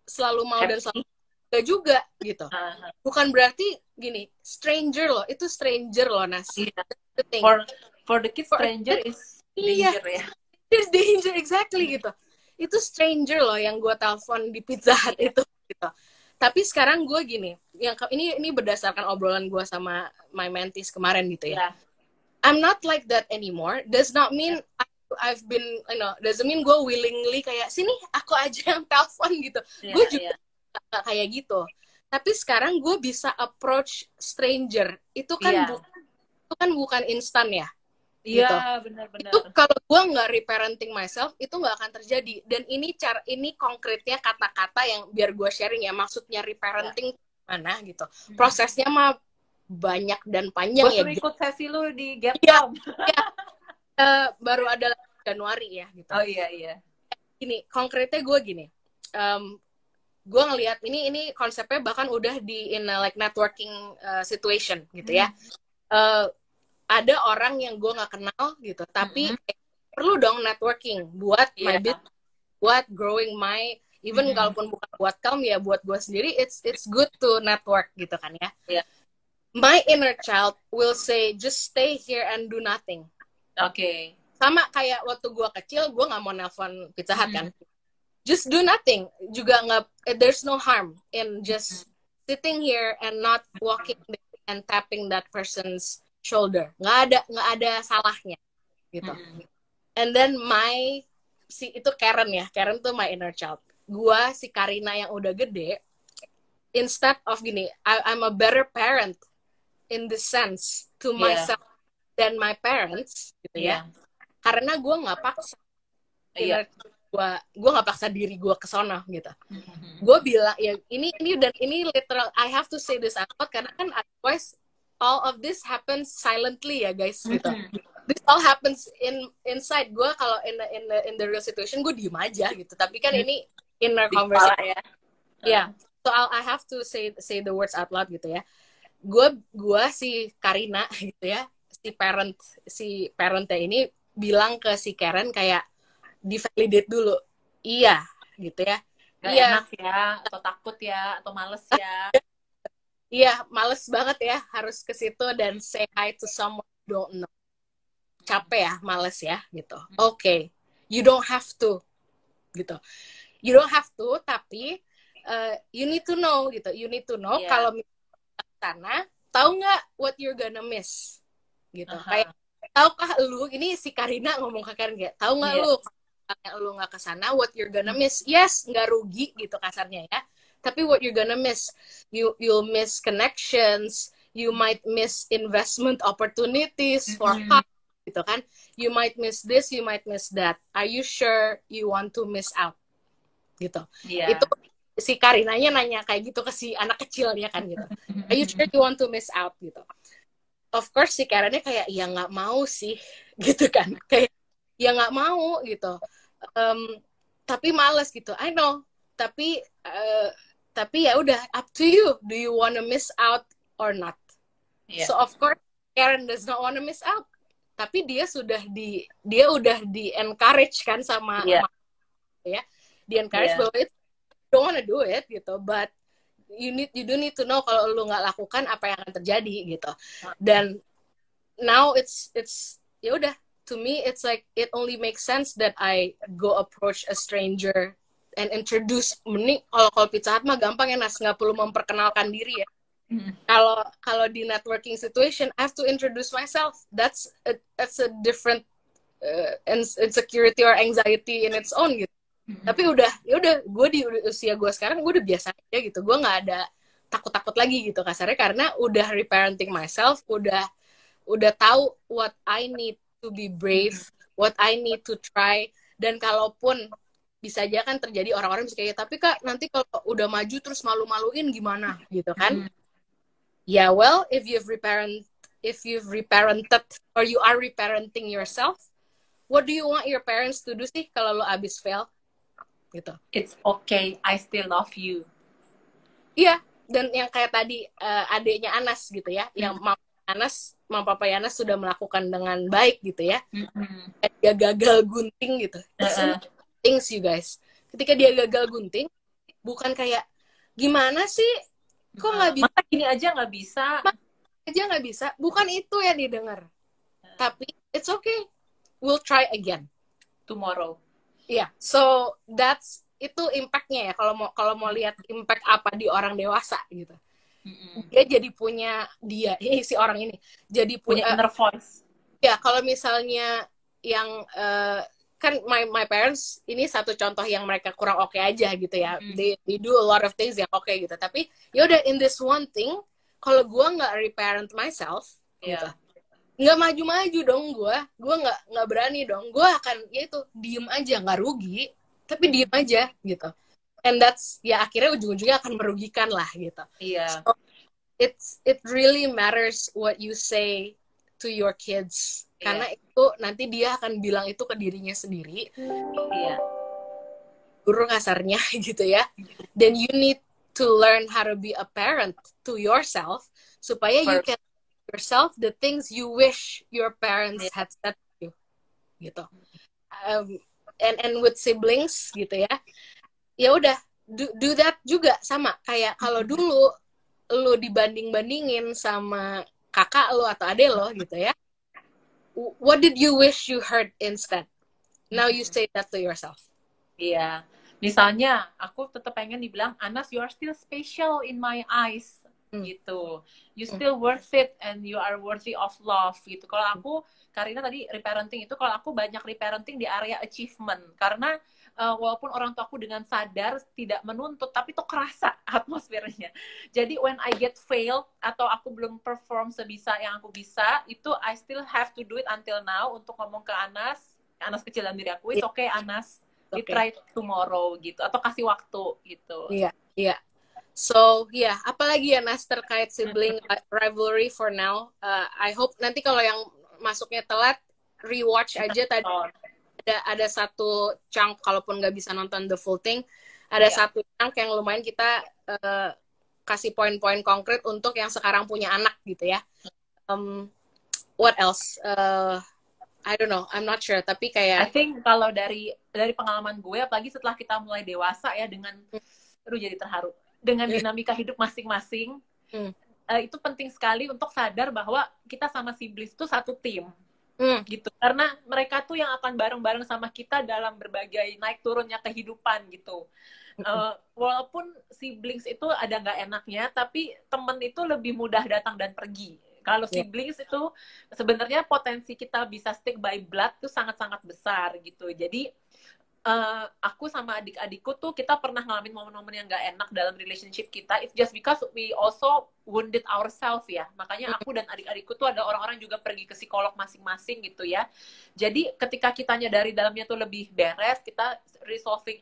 selalu mau dan selalu gak juga gitu. Bukan berarti gini, stranger loh, itu stranger loh, Nas. For the kids, stranger is danger ya. It's danger, exactly gitu. Itu stranger loh yang gue telepon di Pizza Hut itu gitu. Tapi sekarang gue gini, yang ini berdasarkan obrolan gue sama my mentees kemarin gitu ya. I'm not like that anymore. Does not mean I've been, doesn't mean gue willingly kayak sini aku aja yang telepon gitu. Gue juga gak kayak gitu. Tapi sekarang gue bisa approach stranger. Itu kan bukan instan ya. Iya, gitu. benar-benar. Itu kalau gue nggak reparenting myself itu nggak akan terjadi. Dan ini konkretnya kata-kata yang biar gue sharing ya, maksudnya reparenting mana gitu. Prosesnya mah banyak dan panjang Gue ya. suruh ikut sesi lu di Get Iya, Calm. ya, baru ada Januari ya gitu. Oh iya. Gini, konkretnya gue gini. Gue ngelihat ini konsepnya bahkan udah di in a, like networking situation gitu ya. Ada orang yang gue nggak kenal gitu, tapi perlu dong networking buat my business, buat growing my even kalaupun bukan buat kamu ya buat gue sendiri, it's good to network gitu kan ya. My inner child will say just stay here and do nothing. Oke. Sama kayak waktu gue kecil, gue nggak mau nelpon Pizza Hut kan. Just do nothing. Juga nggak, there's no harm in just sitting here and not walking and tapping that person's shoulder. Nggak ada salahnya gitu. And then itu Karen ya. Karen tuh my inner child. Gua si Karina yang udah gede, instead of gini, I'm a better parent in the sense to myself than my parents gitu ya. Karena gue nggak paksa gue nggak paksa diri gue ke sono gitu. Gue bilang ya ini literal, I have to say this out karena kan otherwise all of this happens silently ya guys gitu. This all happens inside gue. Kalau in the real situation gue diem aja gitu, tapi kan ini inner conversation ya. So I have to say the words out loud gitu ya. Gue si Karina gitu ya, si parentnya ini bilang ke si Karen kayak di-validate dulu. Iya gitu ya. Gak enak ya, atau takut ya, atau males ya. Iya, males banget ya harus ke situ dan say hi to someone you don't know. Capek ya, males ya gitu. Oke. You don't have to gitu. You don't have to, tapi you need to know gitu. You need to know kalau misalnya ke sana, tahu nggak what you're gonna miss gitu. Kayak tahukah lu, ini si Karina ngomong ke Karen kayak, tahu nggak lu nggak ke sana, what you're gonna miss? Yes, nggak rugi gitu kasarnya ya. Tapi what you're gonna miss, you'll miss connections, you might miss investment opportunities for gitu kan. You might miss this, you might miss that. Are you sure you want to miss out? Gitu. Itu si Karinanya nanya kayak gitu ke si anak kecil ya kan gitu. Are you sure you want to miss out gitu? Of course si Karennya kayak ya nggak mau sih gitu kan. Kayak ya nggak mau gitu. Tapi males gitu. I know. Tapi ya udah up to you. Do you wanna miss out or not? So of course Karen does not wanna miss out. Tapi dia udah di encourage kan sama ya. Di encourage bahwa itu don't wanna do it gitu. But you do need to know kalau lu nggak lakukan apa yang akan terjadi gitu. Dan now it's ya udah, to me it's like it only makes sense that I go approach a stranger and introduce. Mending kalau Pizza Hut mah gampang ya, Nas, nggak perlu memperkenalkan diri ya. Kalau di networking situation I have to introduce myself. That's a different insecurity or anxiety in its own gitu. Tapi ya udah gue di usia gue sekarang gue udah biasa aja gitu. Gue nggak ada takut lagi gitu kasarnya, karena udah reparenting myself, udah tahu what I need to be brave, what I need to try. Dan kalaupun bisa aja kan terjadi orang-orang bisa kayak, tapi Kak nanti kalau udah maju terus malu-maluin gimana gitu kan. Yeah, well, if you've reparented or you are reparenting yourself, what do you want your parents to do sih kalau lo abis fail gitu? It's okay, I still love you. Iya, dan yang kayak tadi adiknya Anas gitu ya, yang Mama Papa Anas sudah melakukan dengan baik gitu ya. Dia gagal gunting gitu. Things you guys. Ketika dia gagal gunting, bukan kayak gimana sih? Kok nggak bisa? Masa gini aja nggak bisa? Bukan itu yang didengar. Tapi it's okay. We'll try again tomorrow. Iya, so itu impact-nya ya. Kalau mau lihat impact apa di orang dewasa gitu. Dia jadi punya si orang ini jadi punya inner voice. Ya, kalau misalnya yang kan my parents ini satu contoh yang mereka kurang oke aja gitu ya. They do a lot of things yang oke gitu. Tapi ya udah, in this one thing, kalau gue nggak reparent myself gitu, nggak maju-maju dong gue nggak berani dong, gue akan ya itu diem aja, nggak rugi tapi diem aja gitu, and that's ya akhirnya ujung-ujungnya akan merugikan lah gitu. Iya. So, it really matters what you say to your kids, karena itu nanti dia akan bilang itu ke dirinya sendiri. Iya. Guru kasarnya gitu ya. Then you need to learn how to be a parent to yourself supaya you can yourself the things you wish your parents had said to you gitu. And with siblings gitu ya. Ya udah do that juga, sama kayak kalau dulu lo dibanding-bandingin sama kakak lo atau adek lo gitu ya. What did you wish you heard instead? Now you say that to yourself. Iya. Misalnya, aku tetap pengen dibilang, Anas, you are still special in my eyes. Gitu. You still worth it and you are worthy of love. Gitu. Kalau aku, Karina tadi reparenting itu, kalau aku banyak reparenting di area achievement. Karena walaupun orang tua aku dengan sadar tidak menuntut, tapi itu kerasa atmosfernya. Jadi when I get failed atau aku belum perform sebisa yang aku bisa, itu I still have to do it until now untuk ngomong ke Anas kecil dan diri aku, it's okay Anas, we try tomorrow gitu, atau kasih waktu gitu. Iya, iya. So, apalagi ya Nas terkait sibling rivalry for now. I hope nanti kalau yang masuknya telat, rewatch aja tadi. Ada satu chunk, kalaupun nggak bisa nonton the full thing, ada satu chunk yang lumayan kita kasih poin-poin konkret untuk yang sekarang punya anak gitu ya. What else? I don't know, I'm not sure. Tapi kayak I think kalau dari pengalaman gue, apalagi setelah kita mulai dewasa ya, dengan jadi terharu dengan dinamika hidup masing-masing, itu penting sekali untuk sadar bahwa kita sama siblings itu satu tim. Gitu, karena mereka tuh yang akan bareng-bareng sama kita dalam berbagai naik turunnya kehidupan gitu. Walaupun siblings itu ada nggak enaknya, tapi temen itu lebih mudah datang dan pergi. Kalau siblings itu sebenarnya potensi kita bisa stick by blood itu sangat-sangat besar gitu. Jadi aku sama adik-adikku tuh kita pernah ngalamin momen-momen yang gak enak dalam relationship kita. It's just because we also wounded ourselves ya. Makanya aku dan adik-adikku tuh ada orang-orang juga pergi ke psikolog masing-masing gitu ya. Jadi ketika kita nyadari dalamnya tuh lebih beres, kita resolving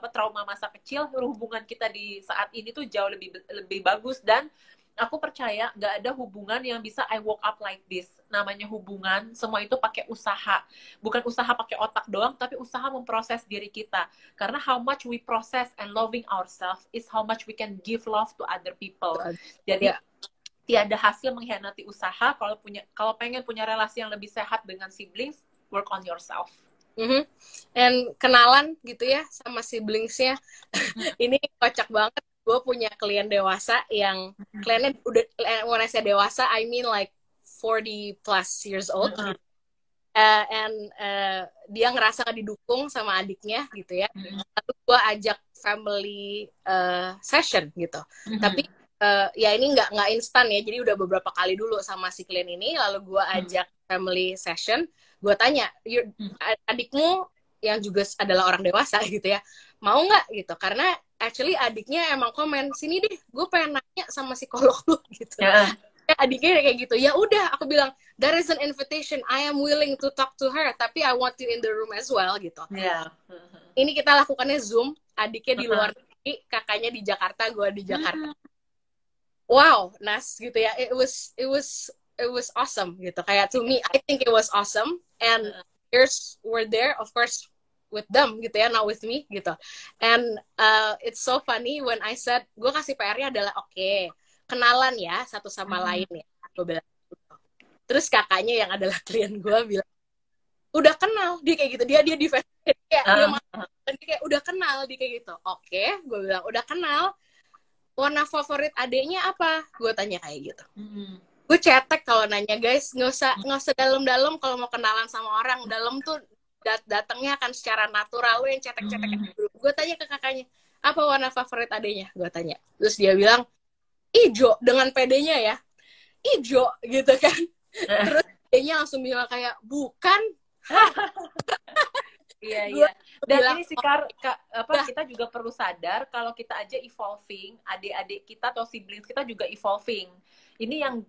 trauma masa kecil, hubungan kita di saat ini tuh jauh lebih bagus. Dan aku percaya gak ada hubungan yang bisa I woke up like this. Namanya hubungan, semua itu pakai usaha. Bukan usaha pakai otak doang, tapi usaha memproses diri kita. Karena how much we process and loving ourselves is how much we can give love to other people. Jadi tiada hasil mengkhianati usaha. Kalau pengen punya relasi yang lebih sehat dengan siblings, work on yourself. And kenalan gitu ya sama siblingsnya. Ini kocak banget. Gue punya klien dewasa yang kliennya udah, when I say dewasa, I mean like 40 plus years old. And dia ngerasa didukung sama adiknya gitu ya. Lalu gue ajak family session gitu. Tapi ya ini nggak instan ya. Jadi udah beberapa kali dulu sama si klien ini. Lalu gue ajak family session. Gue tanya, adikmu yang juga adalah orang dewasa gitu ya, mau nggak gitu? Karena actually adiknya emang komen, sini deh, gue pengen nanya sama psikolog lu gitu. Adiknya kayak gitu. Ya udah, aku bilang, there is an invitation, I am willing to talk to her, tapi I want you in the room as well gitu. Ini kita lakukannya Zoom, adiknya di luar negeri, kakaknya di Jakarta, gue di Jakarta. Wow, Nas gitu ya. It was awesome gitu. Kayak to me, I think it was awesome, and years were there, of course, with them gitu ya, not with me gitu. And it's so funny when I said, gue kasih PR-nya adalah okay, kenalan ya satu sama lain ya. Gue bilang gitu. Terus kakaknya yang adalah klien gue bilang, udah kenal dia kayak gitu, dia di Facebook kayak dia kayak udah kenal dia kayak gitu. Oke, gue bilang udah kenal. Warna favorit adeknya apa? Gue tanya kayak gitu. Gue cetek kalau nanya, guys, nggak usah dalam-dalam kalau mau kenalan sama orang. Dalam tuh datangnya akan secara natural. Lu yang cetek-cetek dulu. Gue tanya ke kakaknya, apa warna favorit adeknya? Gue tanya. Terus dia bilang, ijo, dengan pedenya ya. Ijo gitu kan. Terus adeknya langsung bilang kayak, bukan. Iya, Gue iya. Dan bilang, ini sih udah. kita juga perlu sadar kalau kita aja evolving, adik-adik kita atau siblings kita juga evolving. Ini yang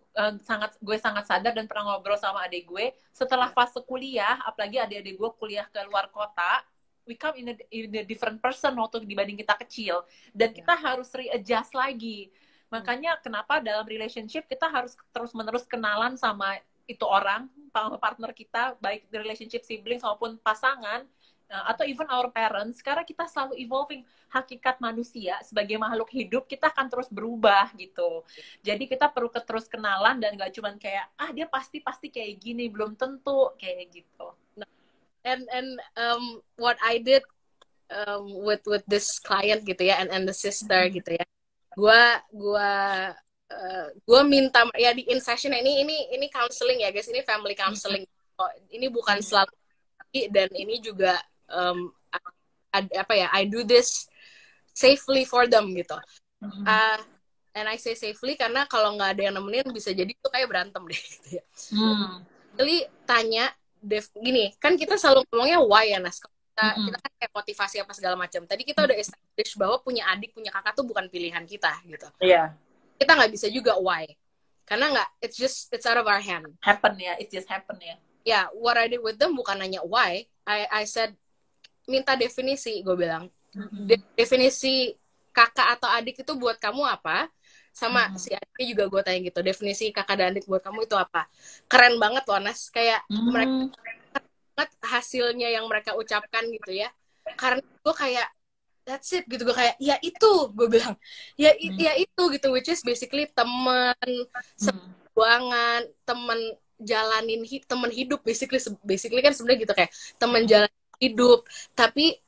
gue sangat sadar dan pernah ngobrol sama adik gue setelah fase kuliah, apalagi adik-adik gue kuliah ke luar kota, we come in a different person waktu dibanding kita kecil, dan kita harus readjust lagi. Makanya kenapa dalam relationship kita harus terus-menerus kenalan sama itu orang, partner kita, baik di relationship siblings maupun pasangan, atau even our parents, karena kita selalu evolving. Hakikat manusia sebagai makhluk hidup, kita akan terus berubah gitu. Jadi kita perlu terus kenalan dan gak cuman kayak, dia pasti kayak gini, belum tentu kayak gitu. And what I did with this client gitu ya, and the sister gitu ya, gue minta ya di in session ini counseling ya guys, ini family counseling. Ini bukan selalu, dan ini juga apa ya, I do this safely for them gitu. And I say safely karena kalau nggak ada yang nemenin bisa jadi itu kayak berantem deh gitu ya. Jadi tanya gini, kan kita selalu ngomongnya why ya Nas. Kita kan kayak motivasi apa segala macam. Tadi kita udah establish bahwa punya adik, punya kakak tuh bukan pilihan kita gitu. Iya. Kita nggak bisa juga why. Karena nggak, it's out of our hand. Happen ya, it just happen ya. Yeah, what I did with them bukan nanya why. I said, minta definisi, gue bilang. Definisi kakak atau adik itu buat kamu apa? Sama si adiknya juga gue tanya gitu, definisi kakak dan adik buat kamu itu apa? Keren banget loh Nas, kayak mereka banget hasilnya yang mereka ucapkan gitu ya. Karena gue kayak that's it gitu, gue kayak ya itu, gue bilang ya itu gitu, which is basically teman sebuangan, teman jalanin teman hidup, basically kan sebenarnya gitu, kayak teman jalan hidup. Tapi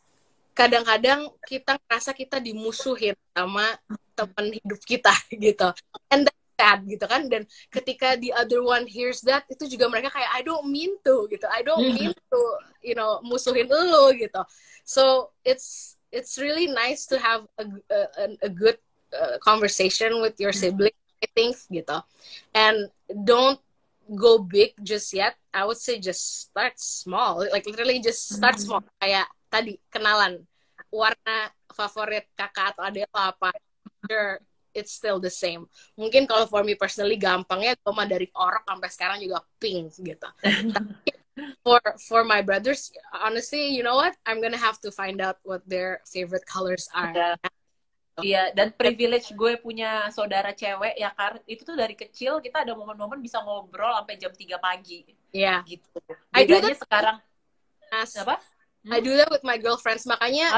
kadang-kadang kita ngerasa kita dimusuhin sama teman hidup kita gitu, and that's sad gitu kan. Dan ketika the other one hears that, itu juga mereka kayak I don't mean to gitu, I don't mean to musuhin lo gitu. So it's really nice to have a good conversation with your sibling, I think gitu. And don't go big just yet. I would say just start small, like literally just start small. Kayak tadi kenalan, warna favorit kakak atau adik lo apa, sure, it's still the same. Mungkin kalau for me personally gampangnya gue mah dari orok sampai sekarang juga pink gitu. Tapi for my brothers, honestly, you know what, I'm gonna have to find out what their favorite colors are. Iya, dan privilege gue punya saudara cewek ya, karena itu tuh dari kecil kita ada momen-momen bisa ngobrol sampai jam 3 pagi. Iya. Gitu. Bedanya sekarang apa? I do that with my girlfriends, makanya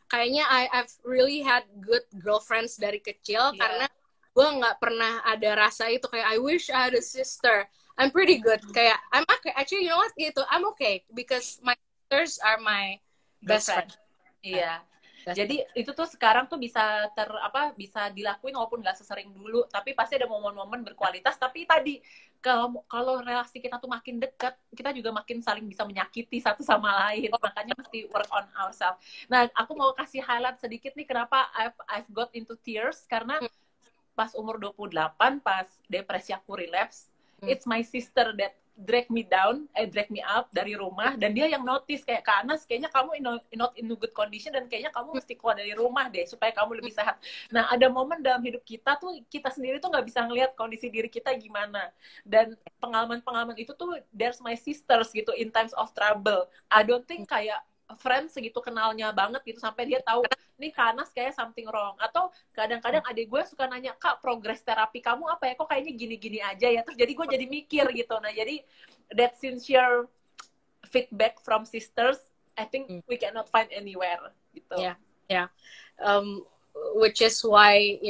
kayaknya I've really had good girlfriends dari kecil, karena gue nggak pernah ada rasa itu kayak I wish I had a sister. I'm pretty good, kayak I'm okay. Actually, you know what, gitu, I'm okay because my sisters are my best friend. Iya. Jadi itu tuh sekarang tuh bisa bisa dilakuin walaupun nggak sesering dulu, tapi pasti ada momen-momen berkualitas. Tapi tadi kalau relasi kita tuh makin dekat, kita juga makin saling bisa menyakiti satu sama lain. Makanya mesti work on ourselves. Nah, aku mau kasih highlight sedikit nih kenapa I've got into tears, karena pas umur 28, pas depresi aku relapse, it's my sister that drag me up dari rumah, dan dia yang notice kayak, Kak Anas, kayaknya kamu not in good condition, dan kayaknya kamu mesti keluar dari rumah deh supaya kamu lebih sehat. Nah, ada momen dalam hidup kita tuh kita sendiri tuh nggak bisa ngelihat kondisi diri kita gimana, dan pengalaman itu tuh there's my sisters gitu in times of trouble. I don't think kayak friends segitu kenalnya banget gitu sampai dia tahu nih Kak Anas kayak something wrong. Atau kadang-kadang adik gue suka nanya, Kak, progres terapi kamu apa ya, kok kayaknya gini-gini aja ya. Terus jadi gue jadi mikir gitu. Nah, jadi that sincere feedback from sisters, I think we cannot find anywhere gitu. Yeah. Which is why,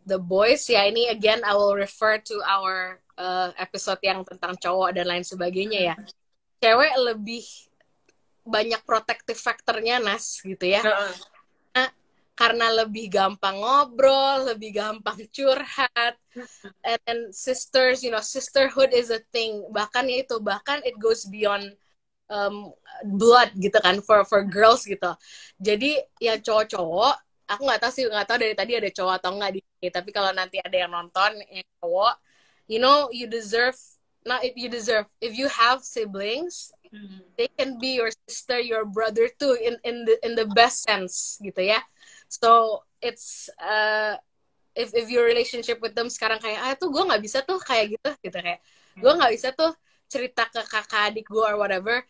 the boys, ini again I will refer to our episode yang tentang cowok dan lain sebagainya ya. Cewek lebih banyak protective factor-nya, Nas, gitu ya. Karena lebih gampang ngobrol, lebih gampang curhat. And sisters, sisterhood is a thing. Bahkan it goes beyond blood gitu kan, for girls gitu. Jadi yang cowok-cowok, aku nggak tahu dari tadi ada cowok atau nggak di sini. Tapi kalau nanti ada yang nonton yang cowok, you deserve not if you deserve. If you have siblings, they can be your sister, your brother too, in the best sense, gitu ya. So it's if your relationship with them sekarang kayak tuh gue nggak bisa tuh kayak gitu kayak gue nggak bisa tuh cerita ke kakak adik gue or whatever.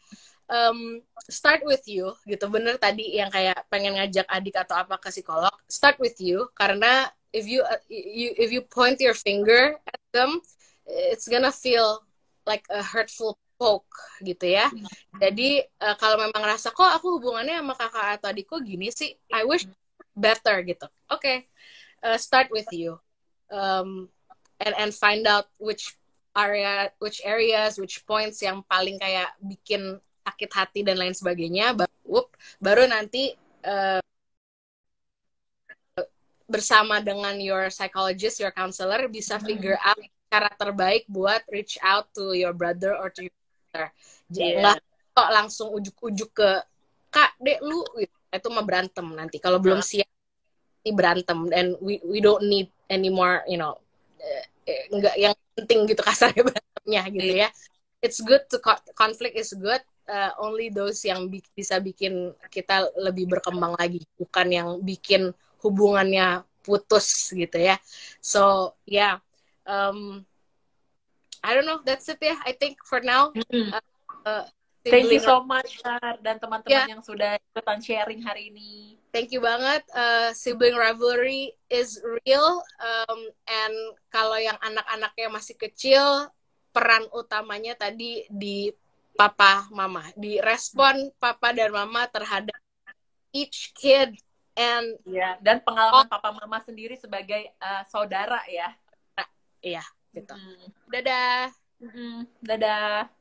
Start with you gitu, bener tadi yang kayak pengen ngajak adik atau apa ke psikolog, start with you, karena if you point your finger at them, it's gonna feel like a hurtful poke gitu ya. Jadi kalau memang rasa kok aku hubungannya sama kakak atau adikku gini sih, I wish better gitu. Okay, start with you, and find out which areas, which points yang paling kayak bikin sakit hati dan lain sebagainya. Baru nanti bersama dengan your psychologist, your counselor bisa figure out cara terbaik buat reach out to your brother or to your sister. Nggak kok langsung ujuk-ujuk ke kak, dek lu gitu. Itu mah berantem nanti. Kalau belum siap ini berantem, and we don't need anymore, nggak yang penting gitu kasarnya berantemnya gitu ya. It's good to conflict is good. Only those yang bisa bikin kita lebih berkembang lagi, bukan yang bikin hubungannya putus gitu ya. So yeah, I don't know, that's it ya. I think for now. Thank you so much, dan teman-teman yang sudah ikutan sharing hari ini. Thank you banget. Sibling rivalry is real, and kalau yang anak-anaknya masih kecil, peran utamanya tadi di papa mama, di respon papa dan mama terhadap each kid, and dan pengalaman papa mama sendiri sebagai saudara ya. Iya, gitu. Dadah. Dadah.